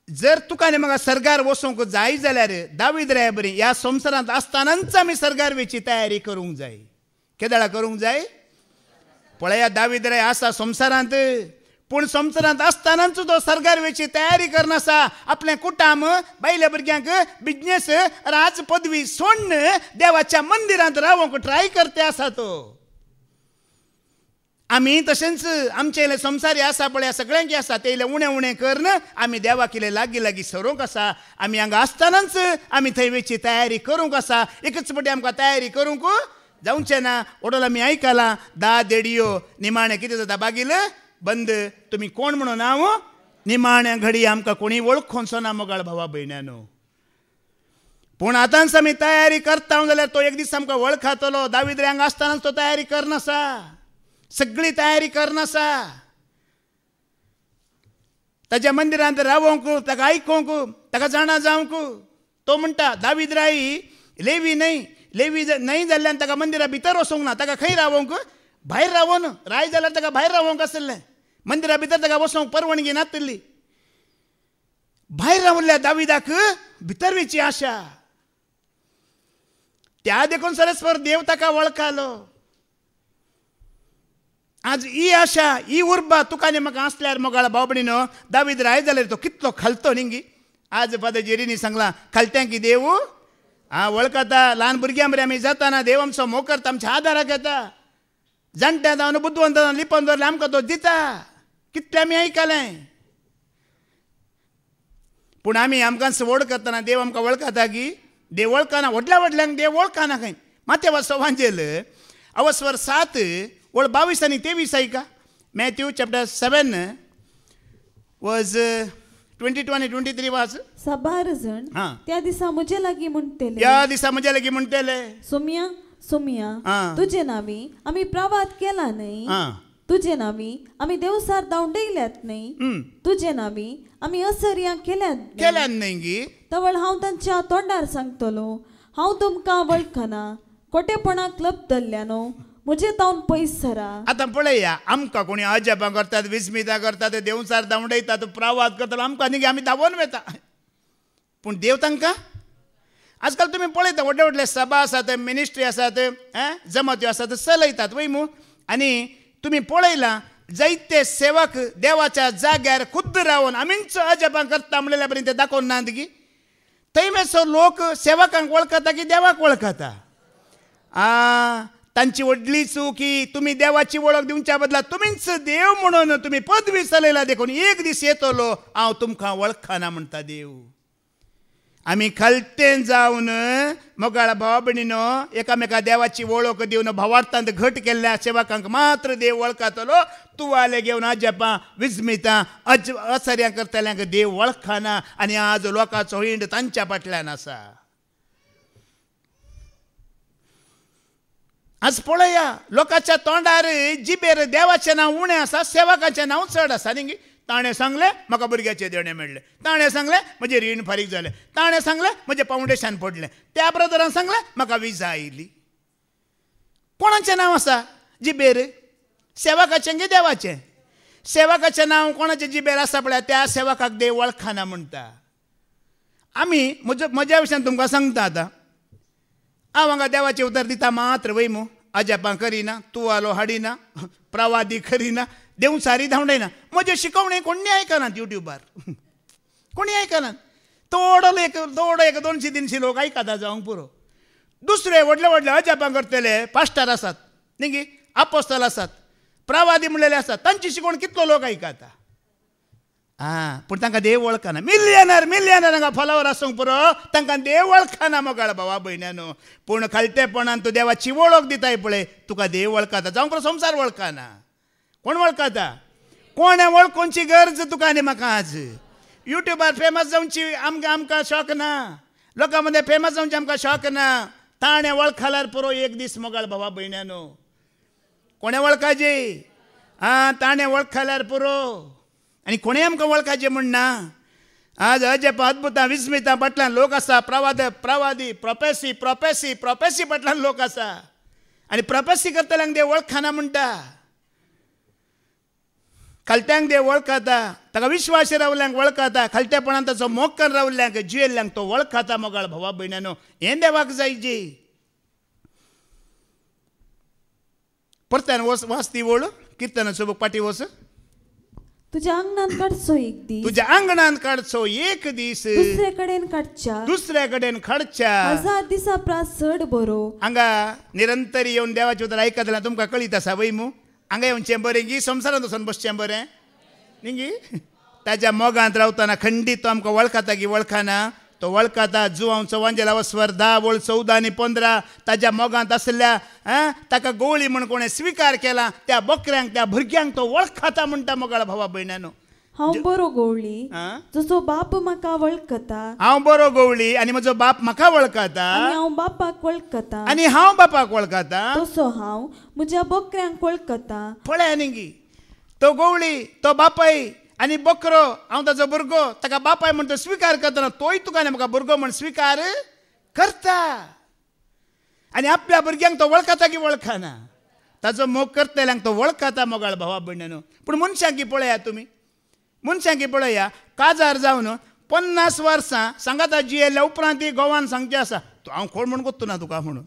जर तुका आनी म्हाका सर्गार वचूंक जाय जाल्यार दावीद रे बरी ह्या संवसारांत आसतनाच आमी सर्गार वेची तयारी करूंक जाय. केदाळा करूंक जाय. पळया दावीद रे आसा संवसारांत, पूण संवसारांत आसतनाच तो सर्गार वेची तयारी करनासा. आपलें कुटाम, बायल्या भुरग्यांक बिजनेस, राज पदवी सोडून देवाच्या मंदिरांत रावूंक ट्राय करते आसा तो. आमी तशेंच आमचे संवसारी आसा पळय, सगळ्यांक आसा ते इल्लें उणें उणें करन आमी देवाक इल्लें लागीं लागीं सरूंक आसा. आमी हांगा आसतनाच आमी थंय वेची तयारी करूंक आसा. एकच फावटी आमकां तयारी करूंक जावचें ना. ओडोल आमी आयकलां 10 देडयो निमाणें कितें जाता बागील बंद. तुमी कोण म्हणून हांव निमाण्या घडी आमकां कोणी वळखोंचो ना मोगाळ भावा भयण्यानो. पूण आतांच आमी तयारी करता जाल्यार तो एक दीस आमकां वळखतलो. दावीद रे हांगा आसतनाच तो तयारी करनासा, सगळी तयारी करनासा. ताच्या मंदिरांत रावोंक, ताका आयकोंक, ताका जाणा जावंक. तो म्हणटा दावीद राई लेवी न्हय, लेवी न्हय जाल्ल्यान ताका मंदिरा भितर वचोंक ना. ताका खंय रावोंक? भायर रावोन. राय जाल्यार ताका भायर रावोंक आसलें. मंदिरा भितर ताका वचोंक परवानगी नासली. भायर रावल्ल्या दाविदाक भितर वेची आशा. त्या देखून सरस्वर देव ताका वळखलो. आज ही आशा, ही उर्बा तुका आनी म्हाका आसल्यार मोगाळ भाव भयणीनो, दावीद राय जाल्यार तो कितलो खालतो न्ही. आज फादर जेरीनी सांगलां खालत्यांक देव वळखता. ल्हान भुरग्यां बरें आमी जाताना देव आमचो मोग करता, आमच्या आदाराक येता. जाणट्या जावन बुद्धवंत जावन लिपोवन दवरलें आमकां तो दिता. कितलें आमी आयकलें. पूण आमी आमकां व्हड करतना देव आमकां वळखता की देव वळखना. व्हडल्या व्हडल्यांक देव वळखना खंय. माथेवाचो वांजेल अवस्वर 7 ओळ 22 आनी 23 आयका. मॅथ्यू चॅप्टर 7 वॉज 22 आनी 23 वाच. 12 जण त्या दिसा म्हजे लागीं म्हणटले, त्या दिसा म्हजे लागीं म्हणटले, सोम्या सोम्या तुजे नावी आमी प्रवाद केला न्हय, तुजे नावी आमी देवसार धांवडयल्यात न्हय, तुजे नावी आमी असर्यां केल्यात न्हय गी. तवळ हांव तांच्या तोंडार सांगतलो, हांव तुमकां वळखना. खोटेपणाक लपदल्ल्यानो म्हजे तावन पयस सरा. आतां पळया, आमकां कोणी अजापां करतात, विस्मितां करतात, देवसार धांवडयतात, प्रवाद करतात, आमकां न्ही आमी धांवून वता. पूण देव तांकां आजकाल तुमी पळयता व्हडले व्हडले सभा आसात, मिनिस्ट्री आसात, जमात्यो आसात, चलयतात वय मू. आनी तुमी पळयलां जायते सेवक देवाच्या जाग्यार खुद्द रावन आमीच अजापां करता म्हणल्या बरें ते दाखोवन नात गी. थंय मातसो लोक सेवकांक वळखता की देवाक वळखता. तांची व्हडली चूक की तुम्ही देवाची वळख दिवच्या बदला तुम्हीच देव म्हणून तुम्ही पद विसरलेला देखून एक दीस येतलो हांव तुमकां वळखना म्हणटा देव. आमी खालतेन जावन मोगाळ भावा भयणीनो एकामेका देवाची वळख दिवन भावार्थांत घट केल्ल्या सेवकांक मात्र देव वळखतलो. तुवाले घेवन अजपां विस्मितां असर्यां करतल्यांक देव वळखना आनी आज लोकांचो हिंड तांच्या फाटल्यान आसा. आज पळया लोकांच्या तोंडार जिबेर देवाचें नांव उणें आसा सेवकाचें नांव चड आसा न्ही. ताणें सांगलें म्हाका भुरग्याचे देणे मेळ्ळे, ताणें सांगलें म्हजें रीण फारीक जालें, ताणें सांगलें म्हजें फावंडेशन पडलें, त्या ब्रदरान सांगलें म्हाका विजा आयली. कोणाचें नांव आसा जिबेर? सेवकाचें गे देवाचें? सेवकाचें नांव कोणाचें जिबेर आसा पळय त्या सेवकाक देव वळखना म्हणटा. आमी म्हज्या विशयान तुमकां सांगता आतां हांव हांगा देवाचें उतर दिता मात्र वयमू अजापां करिना, तुवालो हाडिना, प्रवादी करिना, देवसारी धांवडायना. म्हजे शिकवणे कोणी आयकनात युट्यूबार, कोणी आयकनात. थोडो एक 200-300 लोक आयकता जावंक पुरो. दुसरे व्हडले व्हडले अजापां करतले पास्टर आसात न्ही गे, आपोस्तल आसात, प्रवादी म्हणलेले आसात, तांची शिकवण कितलो लोक आयकता. पूण तांकां देव वळखना. मिलियनर हांगा फॉलोवर आसूंक पुरो तांकां देव वळखना मोगाळ भावा भयण्यानो. पूण खालतेपणान तूं देवाची वळख दिताय पळय तुका देव वळखता. जावंक पुरो संवसार वळखना. कोण वळखता? कोणें वळखुची गरज तुका आनी म्हाका आज? युट्यूबार फेमस जावची आमकां शॉक ना, लोकां मदें फेमस जावचें आमकां शॉक ना. ताणें वळखल्यार पुरो एक दीस मोगाळ भावा भयण्यानो. कोणें वळखाचे? ताणें वळखल्यार पुरो आनी कोणें आमकां वळखाचें म्हणना. आज अजप अद्भुतां विस्मितां फाटल्यान लोक आसा. प्रवादी प्रोफेसी फाटल्यान लोक आसा आनी प्रोफेसी करतल्यांक देव वळखना म्हणटा. खालत्यांक देव वळखता, ताका विश्वास रावल्यांक वळखता, खालतेपणान ताचो मोक्कन रावल्यांक जियेल्ल्यांक तो वळखता मोगाळ भावा भयण्यानो. हें देवाक जायची. परत्यान वाच ती वळ किर्तनाचो बूक पाटी वच. तुज्या अंगणान काडचो एक दीस, तुज्या अंगणान काडचो एक दीस, दुसरे कडेन काडच्या 1000 दिसा प्रास चड बरो. हांगा निरंतर येवन देवाचे उतर आयकत जाल्यार तुमकां कळीत आसा वयमू. हांगा येवचें बरें गी, संवसारांत वचून बसचें बरें न्ही गी. ताच्या मोगांत रावतना खंडीत तो आमकां वळखता की वळखना? तो वळखता. जुवांचो वांजेलावस्वर 10 वळ 14 आनी 15 ताच्या मोगांत आसल्या ताका गवळी म्हण कोणें स्विकार केला त्या बकऱ्यांक त्या भुरग्यांक तो वळखता म्हणटा मोगाळ भावा भयण्यानो. हांव बरो गवळी, जसो बाप म्हाका वळखता. हांव बरो गवळी आनी म्हजो बाप म्हाका वळखता आनी हांव बापाक वळखता आनी हांव बापाक वळखता. तसो हांव म्हज्या बकऱ्यांक वळखता. पळय न्ही गी, तो गवळी, तो बापाय आनी बकरो हांव ताचो भुरगो, ताका बापाय म्हण तो स्विकार करतना तोय तुका म्हाका भुरगो म्हण स्विकार करता. आनी आपल्या भुरग्यांक तो वळखता की वळखना? ताचो मोग करतल्यांक तो वळखता मोगाळ भावा भयण्यानो. पूण मनशांक की पळया तुमी, मनशांक की पळया काजार जावन 50 वर्सां सांगाता जियेल्ल्या उपरांत गोवान सांगचें आसा हांव कोण म्हण कोत्तो ना तुका म्हणून.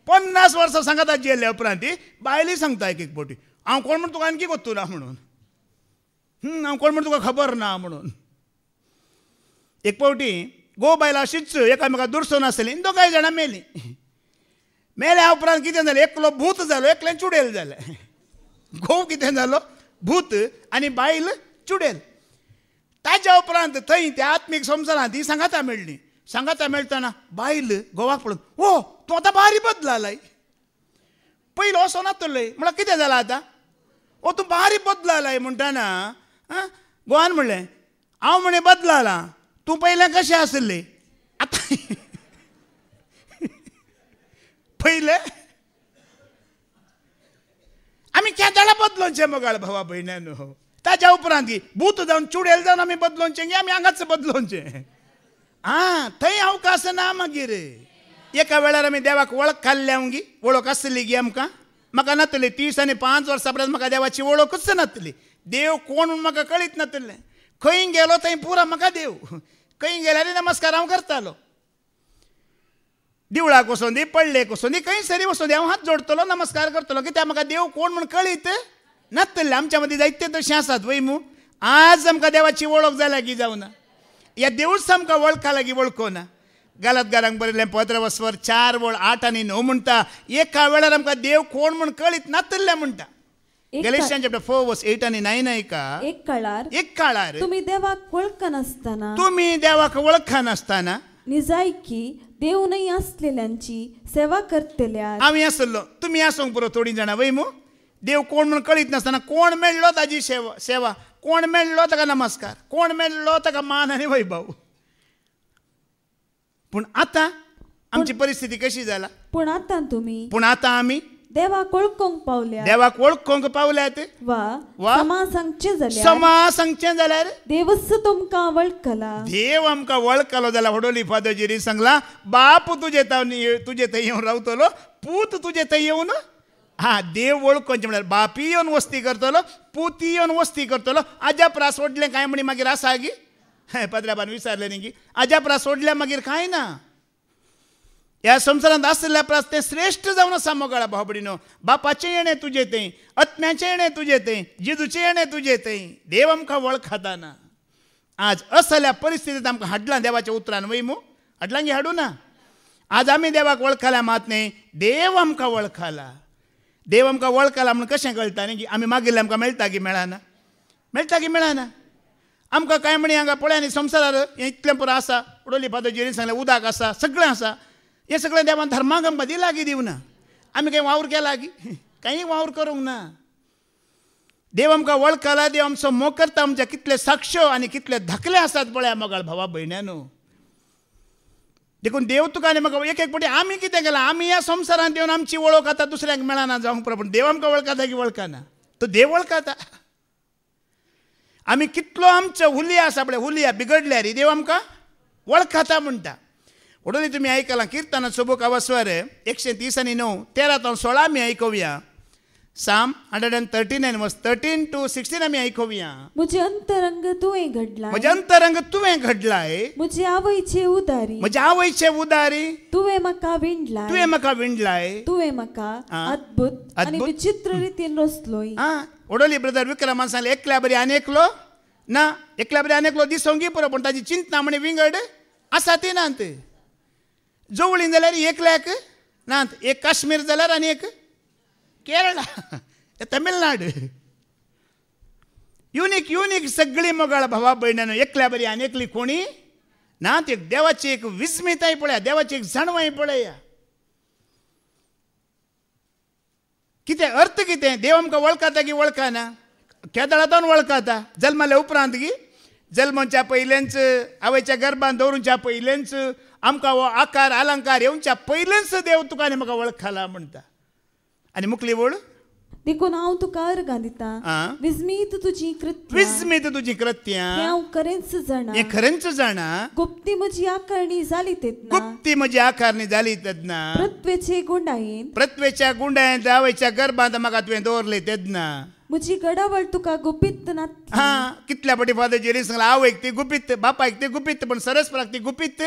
50 वर्सां सांगाता जियेल्ल्या उपरांत बायली सांगता एक पावटी हांव कोण म्हण तुका आणकी कोत्तो ना म्हणून, हांव कोण म्हण तुका खबर ना म्हणून. एक पावटी गो बायलां अशींच एकामेका दुरसोन आसली, दोगांय जाणां मेलीं. मेल्या उपरांत कितें जालें? एकलो भूत जालो, एकल्यान चुडेल जालें. घोव कितें जालो? भूत आनी बायल चुडेल. ताच्या उपरांत थंय त्या आत्मीक संवसारांत ही सांगाता मेळ्ळी. सांगाता मेळटना बायल घोवाक पळोवन ओ तूं आतां बारी बदलालाय. पयलो असो नातलय म्हळ्यार कितें जालां आतां? ओ तूं बारी बदलालाय म्हणटाना घोवान म्हणलें हांव म्हणे बदलालां, तूं पयलें कशें आसलें? आतां पयलें आमी केदाळा बदलोवचें मोगाळ भावा भयण्यानो. ताच्या उपरांत भूत जावन चुडेल जावन आमी बदलोवचें गे, आमी हांगाच बदलोवचें. थंय अवकाश ना मागीर. एका वेळार आमी देवाक वळख खाल्ल्या गी, वळख आसली गी आमकां. म्हाका नातली 30 आनी 5 वर्सां पर्यंत म्हाका देवाची वळखूच नातली. देव कोण म्हूण म्हाका कळीत नातलें. खंय गेलो थंय पुरा म्हाका देव. खंय गेल्यार नमस्कार हांव करतालो. देवळाक वचून दी, पडलेक वचून दी, खंय सरी वचून दी हांव हात जोडटलो, नमस्कार करतलो. कित्याक म्हाका देव कोण म्हूण कळीत नातलें. आमच्या मदीं जायते तशें आसात वयमू. आज आमकां देवाची वळख जाल्या की जावना? या देवूच आमकां वळखा लागीं वळखोना. गलातकारांक बरयलें 15:4-8 म्हणटा एका वेळार आमकां देव कोण म्हूण कळीत नासलें म्हणटा. गॅलेशियन चॅप्टर 4:8-9 ऐका. एक काळार तुम्ही देवाक वळखनासतना तुम्ही देवाक वळखनासतना निजायकी देव नाही असलेल्यांची सेवा करतल्यात. आम्ही आसलो तुम्ही आसूंक पुरो थोडी जाणां वय मू देव कोण म्हूण कळीत नासतना कोण मेळ्ळो ताजी सेवा कोण मेळ्ळो ताका नमस्कार कोण मेळ्ळो ताका मान आनी वैभव. पूण आतां आमची परिस्थिती कशी जाला. पूण आतां आमी देवाक वळखूंक पावल्या. देवाक वळखूंक पावल्यात वा समा सांगचें जाल्यार देवच तुमकां वळखला. देव आमकां वळखलो जाल्यार वडोली फादर जेरी सांगला बाप तुजे थंय येवन रावतलो पूत तुजे थंय येवन देव वळखोवचें म्हळ्यार बापी येवन वस्ती करतलो पुती येवन वस्ती करतलो. आजापरा सोडलें काय म्हणी मागीर आसा गी पदराबान विचारलें न्ही की आजापरा सोडल्या मागीर कांय ना. ह्या संवसारांत आसल्या प्रास तें श्रेश्ठ जावन आसा मोगाळा भावबडिनो. बापाचें येणें तुजें थंय आत्म्याचें येणें तुजें थंय जेजूचें येणें तुजें थंय. देव आमकां वळखता ना. आज असल्या परिस्थितींत आमकां हाडलां देवाच्या उतरान वय मू हाडलां गी हाडूं ना. आज आमी देवाक वळखल्या मात न्ही देव आमकां वळखला. देव आमकां वळखला म्हूण कशें कळटा न्ही की आमी मागिल्लें आमकां मेळटा की मेळना. आमकां कांय म्हणी हांगा पळय न्ही संवसारार हें इतलें पुरो आसा. उडोली फादर जेरी सांगलें उदक आसा सगळें आसा. हें सगळें देवान धर्माक आमकां दिलां की दिवना. आमी खंय वावर केला की कांय वावर करूंक ना. देव आमकां वळखला. देव आमचो मोग करता. आमचे कितले साक्ष्यो आनी कितले धाकले आसात पळय मोगाळ भावा भयण्यांनो. देखून देव तुका आनी म्हाका एक फावटी आमी कितें केलां आमी ह्या संवसारांत येवन आमची वळख आतां दुसऱ्यांक मेळना जावंक पुरो. पूण देव आमकां वळखता की वळखना. तो देव वळखता. आमी कितलो आमचो हुलिया आसा पळय हुलिया बिगडल्यार देव आमकां वळखता म्हणटा. वडोली तुमी आयकलां किर्तनाचो बूक आवास्वर 130:9 13-16 आमी आयकुया. Psalm 139:13-16 आमी आयकुया. म्हजे अंतरंग तुवें घडलाय म्हजे आवयचे उदारी तुवें म्हाका विणलाय तुवें म्हाका अद्भुत आनी विचित्र रितीन रचलोय. वडोली ब्रदर विक्रमान सांगलें एकल्या बरी आनेकलो ना एकल्या बरी आनेकलो दिसोंगी पुरो पूण ताजी चिंतना म्हणे विंगड आसा ती नात. जवळीं जाल्यार एकल्याक नात. एक काश्मीर जाल्यार आनी एक केरळा तमिळनाडू. युनीक सगळीं मोगाळ भावा भयणांनो एकल्या बरी आनेकली कोणी ना. ती देवाची एक विस्मिताय पळया देवाची एक जाणवाय पळया. कितें अर्थ कितें. देव आमकां वळखता की वळखना. केदळांतून वळखता. जल्माल्या उपरांत गी जल्माच्या पयलेंच आवयच्या गर्भांत दवरूच्या पयलेंच आमकां हो आकार अलंकार येवच्या पयलेंच देव तुका आनी म्हाका वळखला म्हणटा. आनी मुखली वळ देखून हांव तुका अर्गां दितां. विस्मीत तुजी कृत्यां हांव खरेंच जाणा. गुप्ती म्हजी आकारणी जाली तेदना पृथ्वेच्या गुंडायेंत आवयच्या गर्भांत म्हाका तुवें दवरलें तेदना. म्हजी गडावळ तुका गुपीत ना. कितल्या फावटी फादर जेरी सांगला आवयक ती गुपीत बापायक ती गुपीत पण सरस्वराक ती गुपीत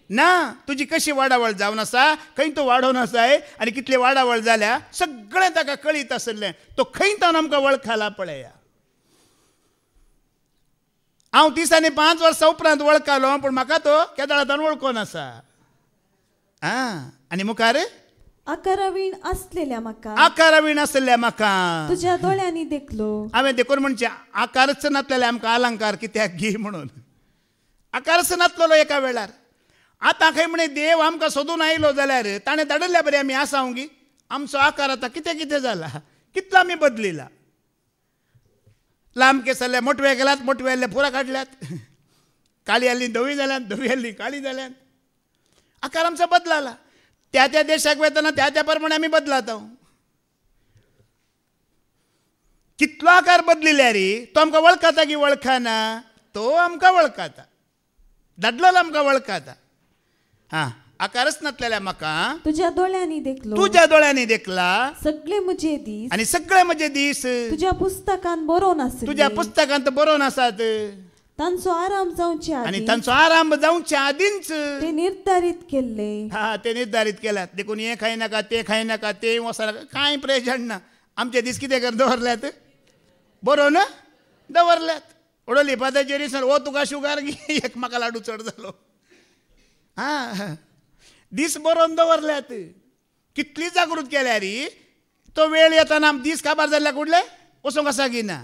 ना. तुजी कशी वाडावळ जावन आसा खंय तो वाडोवन आसाय आनी कितली वाडावळ जाल्या सगळें ताका कळीत आसलें. तो खंय तावन आमकां वळखला पळया. हांव 30 आनी 5 वर्सां उपरांत वळखलो पूण म्हाका तो केदळांतून वळखून आसा. आनी मुखार आकारावीण आसलेल्या म्हाका तुज्या दोळ्यांनी देखलो. हांवें देखून म्हणचे आकारच नासलेले आमकां अलंकार कित्याक घे म्हणून. आकारच नासलेलो एका वेळार. आतां खंय म्हणे देव आमकां सोदून आयलो जाल्यार ताणें धाडल्या बरें आमी आसांव गी. आमचो आकार आतां कितें जाला कितलो आमी बदलिला. लांब केस जाल्ले मोटवे गेल्यात मोटवे जाल्ले पुरा काडल्यात. काळी जाल्ली धवी जाल्यात धवी जाल्ली काळी जाल्यात. आकार आमचो बदलाला. त्या देशाक वयतना त्या प्रमाणे आमी बदलात. कितलो आकार बदलिल्या रे. तो आमकां वळखता की वळखना. तो आमकां वळखता. धाडलेलो आमकां वळखता. आकारच नासलेल्या म्हाका तुज्या दोळ्यांनी देखला. सगळे म्हजे दीस तुज्या पुस्तकांत बरोवन आसात. तांचो आराम जावचे आदींच ते निर्धारीत केल्यात. देखून हे खाय नाका ते खाय नाका ते वचना कांय प्रयोजन ना. आमचे दीस कितें कर दवरल्यात बरोवन दवरल्यात. उडोली फादर जेरी सर ओ तुका शुगर घे एक म्हाका लाडू चड जालो. हां दीस बरोवन दवरल्यात. कितली जागृत केल्या री. तो वेळ येताना दीस काबार जाल्ल्या कुडले वचोंक आसा की ना.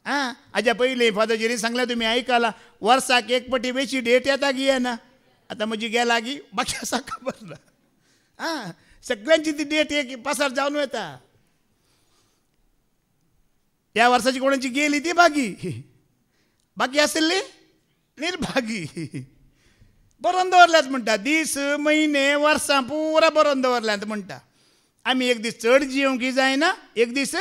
हां हाज्या पयलीं फादरजीनी सांगलें तुमी आयकलां वर्साक एक पटी वेची डेट येता की येना. आतां म्हजी गेला की बाकी आसा खबर ना. हां सगळ्यांची ती डेट एक पासार जावन वता. ह्या वर्साची कोणाची गेली ती बाकी आशिल्ली निर्भागी. बरोवन दवरल्यात म्हणटा. दीस म्हयने वर्सां पुरा बरोवन दवरल्यात म्हणटा. आमी एक दीस चड जियोंकय जायना एक दीस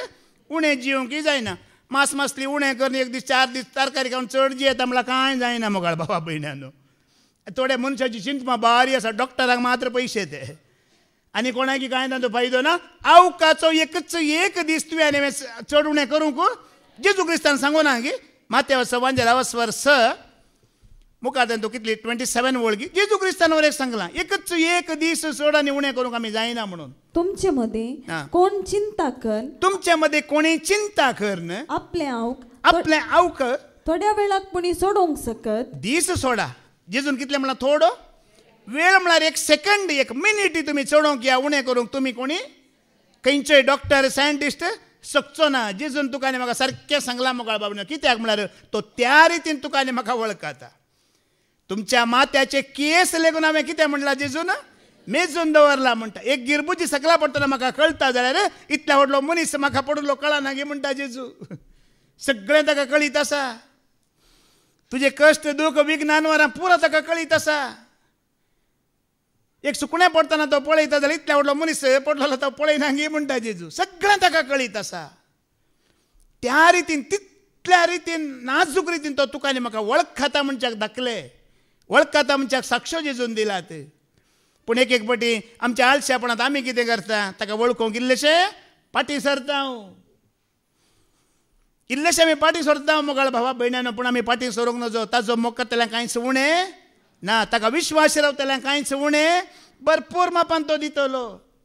उणें जियोंकय जायना. मास मासली उणें करून एक दीस 4 दीस तरकारी खावन चड जियेता म्हळ्यार कांय जायना मोगाळ बाबा भयण्यानो. थोड्या मनशाची चिंता बारी आसा. डॉक्टराक मात्र पयशे ते आनी कोणाकी कांय ताचो फायदो ना. आवकाचो एकच एक दीस तुवें आनी चड उणें करूंक जेजू क्रिस्तान सांगो ना की माथेवास वांजेलावस्वर 6 मुखार तो कितली 27 वळगी जेजू क्रिस्तान एक सांगलां एकच एक दीस चड आनी उणें करूंक आमी जायना म्हणून. तुमचे मध्ये कोण चिंता कर. तुमच्या मध्ये कोणी चिंता करन. आपले आवक थोड्या वेळाक पुणी सोडोवंक सकत. दीस सोडा. जेजून कितले म्हणला थोडो वेळ म्हळ्यार एक सेकंड एक मिनिटी तुमी चडोवंक या उणें करूंक तुमी कोणी खंयचोय डॉक्टर सायंटिस्ट शकचो ना. जेजून तुका आनी म्हाका सारकें सांगलां मोगाळ बाबा. कित्याक म्हळ्यार तो त्या रितीन तुका आनी म्हाका वळखता. तुमच्या माथ्याचे केस लेगून हांवें कितें म्हणलां जेजून मेजून दवरला म्हणटा. एक गिरबुजी सकला पडटना म्हाका कळटा जाल्यार इतल्या व्हडलो मनीस म्हाका पडलो कळना गे म्हणटा जेजू. सगळें ताका कळीत आसा. तुजे कश्ट दूख विघ्नान वरां पुरो ताका कळीत आसा. एक सुकणें पडटना तो पळयता जाल्यार इतल्या व्हडलो मनीस पडलो तो पळयना गे म्हणटा जेजू. सगळें ताका कळीत आसा. त्या रितीन तितल्या रितीन नाजूक रितीन तो तुका आनी म्हाका वळखता म्हणच्याक दाखले. वळखता म्हणच्याक साक्ष्यो जेजून दिलात. पूण एक पाटी आमच्या आळश्यापणांत आमी कितें करता ताका वळखूंक इल्लेशे फाटीं सरता. इल्लेशे आमी फाटीं सरता मोगाळ भावा भयण्यानो. पूण आमी फाटीं सरूंक नजो. ताजो मोगतल्यां कांयच उणें ना. ताका विश्वास रावतल्यां कांयच उणें भरपूर मापान तो दितलो.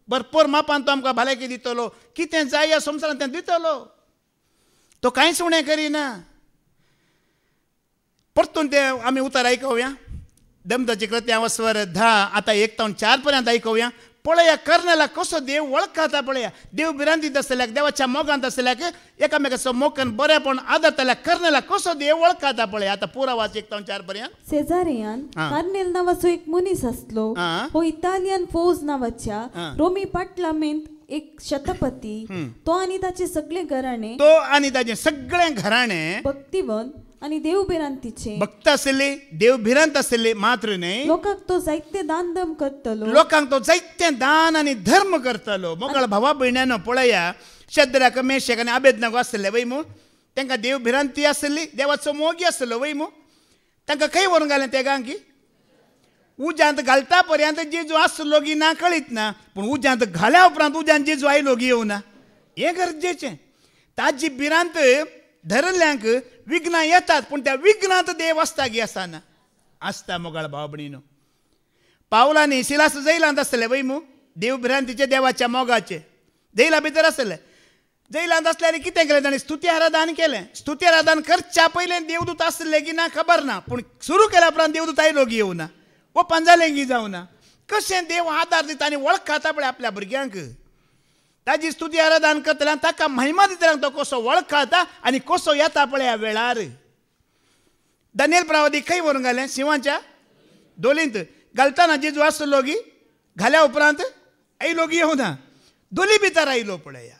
भरपूर मापान तो आमकां भलायकी दितलो. कितें जाय ह्या संवसारांत तें दितलो. तो कांयच उणें करिना. परतून ते आमी उतर आयकुया. दमदाची कृत्यां वस्वर 10 आतां 1 ते 4 पर्यंत आयकुया. पळया कर्नेला कसो देव वळखता. पळया देव भिरांतीत आसल्याक देवाच्या मोगांत आसल्याक एकामेकाचो मोगान बरेपण आदरतल्याक कर्नेला कसो देव वळखता. पळया आतां पुरा वाच 1 ते 4 पर्यंत. सेजारियान कार्नेल नावाचो एक मनीस आसलो. हो इटालियन फौज नावाच्या रोमी पाटलामेंत एक शतपती. तो आनी ताचे सगळे घराणे भक्तिवंत आणि देवभिरांतीचे भक्त आसले. देवभिरांत आसले मात्र न्हय. लोकांक तो जायते दान धर्म करतलो. लोकांक तो जायते दान आनी धर्म करतलो. मोगाळ भावा भयण्यानो पळया शद्राक मेशक आनी अबेदनागो आसले वय मू. तांकां देवभिरांती आसली. देवाचो मोगी आसलो वय मू. तांकां खंय व्हरून घालें ते गांकी उज्यांत घालता पर्यंत जेजू आसलो की ना कळीत ना. पूण उज्यांत घाल्या उपरांत उज्यांत जेजू आयलो की येवना हें गरजेचें. ताजी भिरांत धरल्यांक विघ्नां येतात. पूण त्या विघ्नांत देव आसता की आसना. आसता मोगाळ भाव भयणीनो. पावलांनी सिलास जैलांत आसले वय मू. देव भिरांतीचे देवाच्या मोगाचे जैला भितर आसले. जैलांत आसल्यार कितें केलें ताणें स्तुती आराधन केलें. स्तुती आराधन करच्या पयलें देवदूत आसले की ना खबर ना. पूण सुरू केल्या उपरांत देवदूत आयलो की येवना. ओपन जालें की जावना. कशें देव आदार दिता आनी वळखता पळय आपल्या भुरग्यांक. ताजी स्तुती आराधन करतल्यान ताका महिमा दितल्यान तो कसो वळखता आनी कसो येता पळय ह्या वेळार. दानियेल प्रवादी खंय व्हरून घालें सिंहाच्या दोलींत घालतना जेजू आसलो की घाल्या उपरांत आयलो की येवना. दोली भितर आयलो पळया.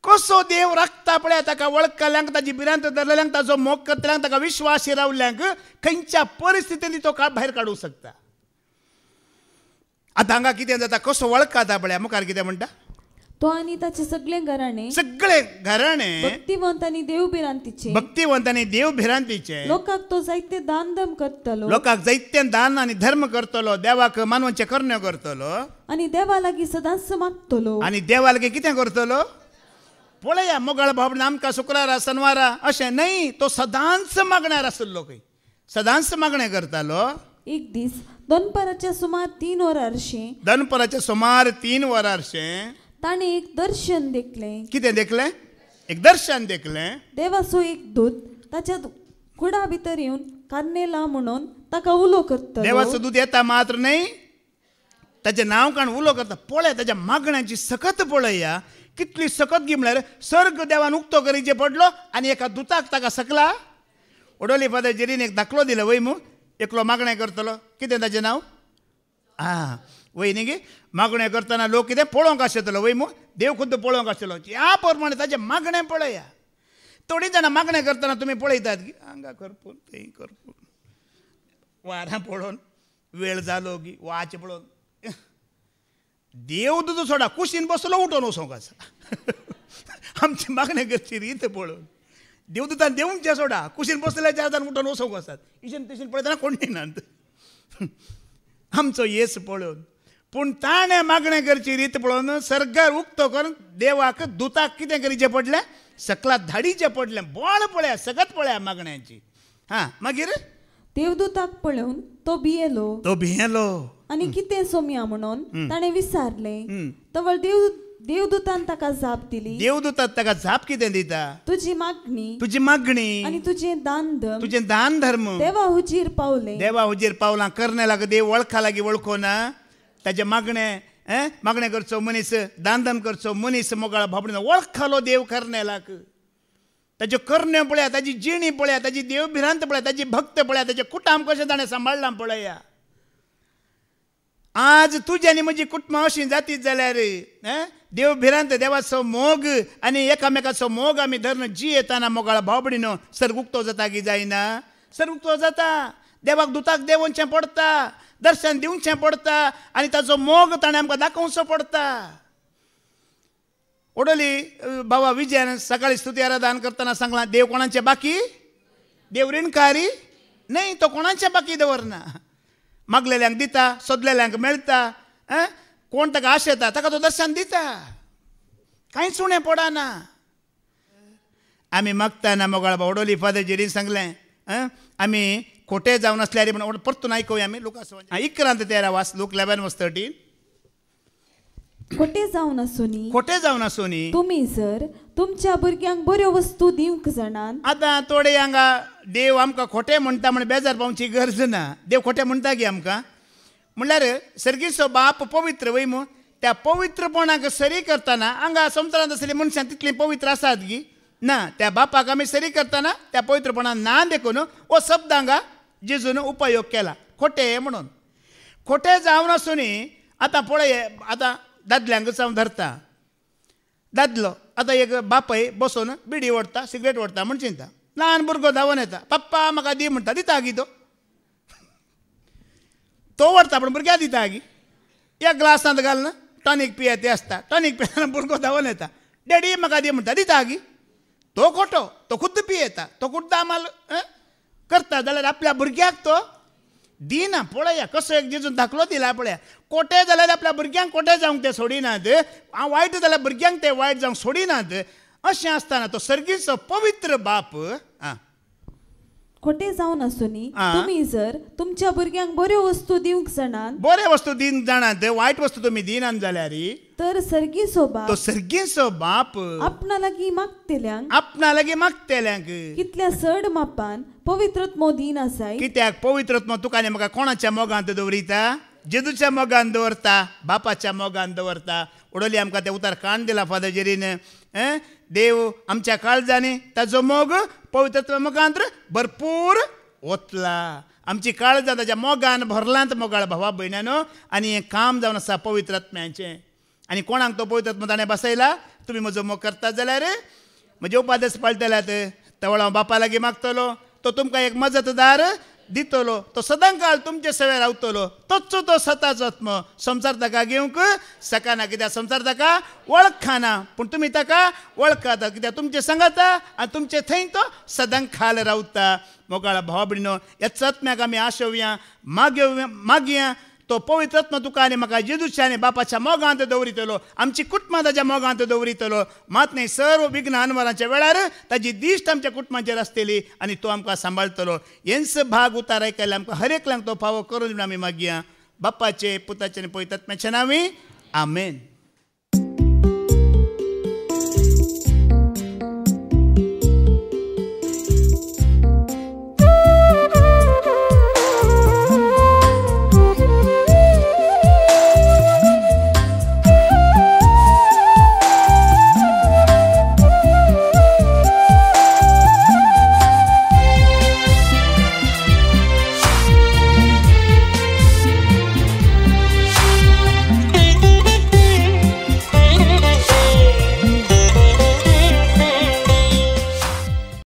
कसो देव राखता पळय. ताका वळखल्यांक ताजी भिरांत धरलेल्यांक ताजो मोग करतल्यांक ताका विश्वास रावल्यांक खंयच्या परिस्थितींनी तो भायर काडूंक शकता. आतां हांगा कितें जाता कसो वळखता पळय. मुखार कितें म्हणटा तो आनी ताचे सगळे घराणे भक्तिवंत आनी देवभिरांतीचे लोकांक तो जायते दान धर्म करतलो. लोकांक जायते दान आनी धर्म करतलो. देवाक मानवाचे कर्ण्य करतलो. आनी देवा लागीं सदांच मागतलो. आनी देवा लागीं कितें करतलो पळया. मोगाळ भाव आमकां शुक्रारा शनवारा अशें न्हय. तो सदांच मागणार आसलो. खंय सदांच मागणें करतालो. एक दीस दनपाराच्या सुमार 3 वरांचें ताणें एक दर्शन देखलें. कितें देखलें. एक दर्शन देखलें. देवाचो एक दूत ताच्या कुडा भितर येवन कार्नेला म्हणून ताका उलो करतलो देवाचं दूत येता मात्र नाही ताचें नांव काण उलो करता पळय ताच्या मागण्यांची सकत पळया कितली सकत गी म्हळ्यार सर्ग देवान उक्तो करीचे पडलो आनी एका दुताक ताका सकला ओडोली फादर जेरीन एक दाखलो दिलो वय मू एकलो मागणें करतलो कितें ताचें नांव वय न्ही गे मागणें करतना लोक कितें पळोवंक आसतलो वय मू देव खुद्द पळोवंक आसतलो ह्या प्रमाणे ताचें मागणें पळया थोडीं जाणां मागणें करतना तुमी पळयतात की हांगा करपून थंय करपून वारां पळोवन वेळ जालो की वाच पळोवन देव तुजो सोडा कुशीन बसलो उठोन वचोंक आसा आमची मागणें करची रीत पळोवन देवदूतान देवूंकचें सोडा कुशीन बसले चार जाण उठोन वचोंक आसात इशेन तशेन पळयतना कोण नात आमचो येस पळोवन पूण ताणें मागणें करची रीत पळोवन सर्गार उक्तो करून देवाक दुताक कितें करचें पडलें सकला धाडीचें पडलें बळ पळया सकत पळया मागण्यांची मागीर देवदूताक पळोवन तो भियेलो आनी कितें सोमया म्हणून ताणें विचारलें तवळ देवदूतान ताका जाप दिली देवदूतात ताका जाप कितें दिता तुजी मागणी आनी तुजें दान धर्म देवा हुजीर पावलां करनेलाक देव वळखा लागीं वळखोना ताचे मागणें करचो मनीस दान करचो मनीस मोगाळ भाबडीन वळखलो देव करनेलाक ताच्यो करण्यो पळया ताची जिणी पळया ताची देवभिरांत पळया ताची भक्त पळया ताचें कुटाम कशें ताणें सांबाळलां पळया आज तुजी आनी म्हजी कुटुंबां अशीं जातीत जाल्यार देवभिरांत देवाचो मोग आनी एकामेकाचो मोग आमी धरून जियेताना मोगाळ भावबडीनो सर्ग उक्तो जाता की जायना सर्ग उक्तो जाता देवाक दुताक देंवोवचें पडटा दर्शन दिवचें पडटा आनी ताचो मोग ताणें आमकां दाखोवचो पडटा ओडोली बाबा विजयान सकाळी स्तुती आराधन करतना सांगलां देव कोणाचे बाकी देव ऋणकारी न्हय तो कोणाचे बाकी दवरना मागलेल्यांक दिता सोदलेल्यांक मेळटा कोण ताका आशेता ताका तो दर्शन दिता कांयच उणें पडना आमी मागतना मोगाळ ओडोली फादर जेरीन सांगलें आमी खोटे जावन आसल्यार म्हणून परतून आयकुया आमी लुकास 11:13 वास लूक 11:13 खोटे जावन आसोनी तुमी जर तुमच्या भुरग्यांक बऱ्यो वस्तू दिवंक जाणात आतां थोडे हांगा देव आमकां खोटे म्हणटा म्हण बेजार पावची गरज ना देव खोटे म्हणटा गे आमकां म्हणल्यार सर्गीचो बाप पवित्र वय मू त्या पवित्रपणाक सरी करतना हांगा संवसारांत आसलेली मनशां तितलीं पवित्र आसात गी ना त्या बापाक आमी सरी करतना त्या पवित्रपणान ना देखून हो शब्द हांगा जेजून उपयोग केला खोटे म्हणून खोटे जावन आसुनी आतां पळय आतां दादल्यांक जावन धरता दादलो आतां एक बापय बसून बिडी ओडटा सिगरेट ओडटा म्हण चिंता ल्हान भुरगो धांवन येता पप्पा म्हाका दी म्हणटा दिता गी तो ओडटा पूण भुरग्याक दिता गी एक ग्लासांत घालून टॉनीक पिया ते आसता टॉनीक पियेतना भुरगो धांवन येता डॅडी म्हाका दी म्हणटा दिता गी तो खोटो तो खुद्द पियेता तो खुद्द आमाल करता जाल्यार आपल्या भुरग्याक तो दिना पळया कसो एक जेजून दाखलो दिला पळया खोटे जाल्यार आपल्या भुरग्यांक खोटे जावंक ते सोडिनात वायट जाल्यार भुरग्यांक ते वायट जावंक सोडिनात अशें आसतना तो सर्गीचो पवित्र बाप खोटे जावन आसुनी तुमी जर तुमच्या भुरग्यांक बऱ्यो वस्तू दिवंक जाणात बऱ्यो वस्तू दिवंक जाणात वायट वस्तू तुमी दिनात जाल्यार तर सर्गीचो बाप आपणा लागीं मागतेल्यांक कितल्या चड मापान पवित्रत्मो दिन आसाय कित्याक पवित्रत्मो तुका आनी म्हाका कोणाच्या मोगांत दवरिता जेजूच्या मोगान दवरता बापाच्या मोगान दवरता उडोली आमकां ते उतार काण दिला फादर जेरीन देव आमच्या काळजांनी ताचो मोग पवित्रत्व मोगांत भरपूर ओतला आमची काळजां ताच्या मोगान भरलांत मोगाळ भावा भयणानो आनी हें काम जावन आसा पवित्रत्म्याचें आनी कोणाक तो पवित्रत्म ताणें बसयला तुमी म्हजो मोग करतात जाल्यार म्हजे उपादेश पाळटल्यात तवळ हांव बापा लागीं मागतलो तो तुमकां एक मजतदार दितलो तो सदां काळ तुमचे सेवे रावतलो तोच तो सताचो आत्मो संसार ताका घेवंक सकाना कित्याक संसार ताका वळखना पूण तुमी ताका वळखाता कित्याक तुमचे सांगाता आनी तुमचे थंय तो सदां खाल रावता मोगाळ भावा भयणीनो ह्याच आत्म्याक आमी आशोवया मागया तो पवित्रत्म तुका आनी म्हाका जेजूच्या आनी बापाच्या मोगांत दवरितलो आमची कुटुंबां ताच्या मोगांत दवरितलो मात न्ही सर्व विघ्न अनवराच्या वेळार ताजी दिश्ट आमच्या कुटुंबाचेर आसतली आनी तो आमकां सांबाळटलो हेंच भाग उतार आयकले आमकां हर एकल्यांक तो फावो करून आमी मागया बापाचे पुताचे आनी पवित्रत्म्याचे नांवी आमेन.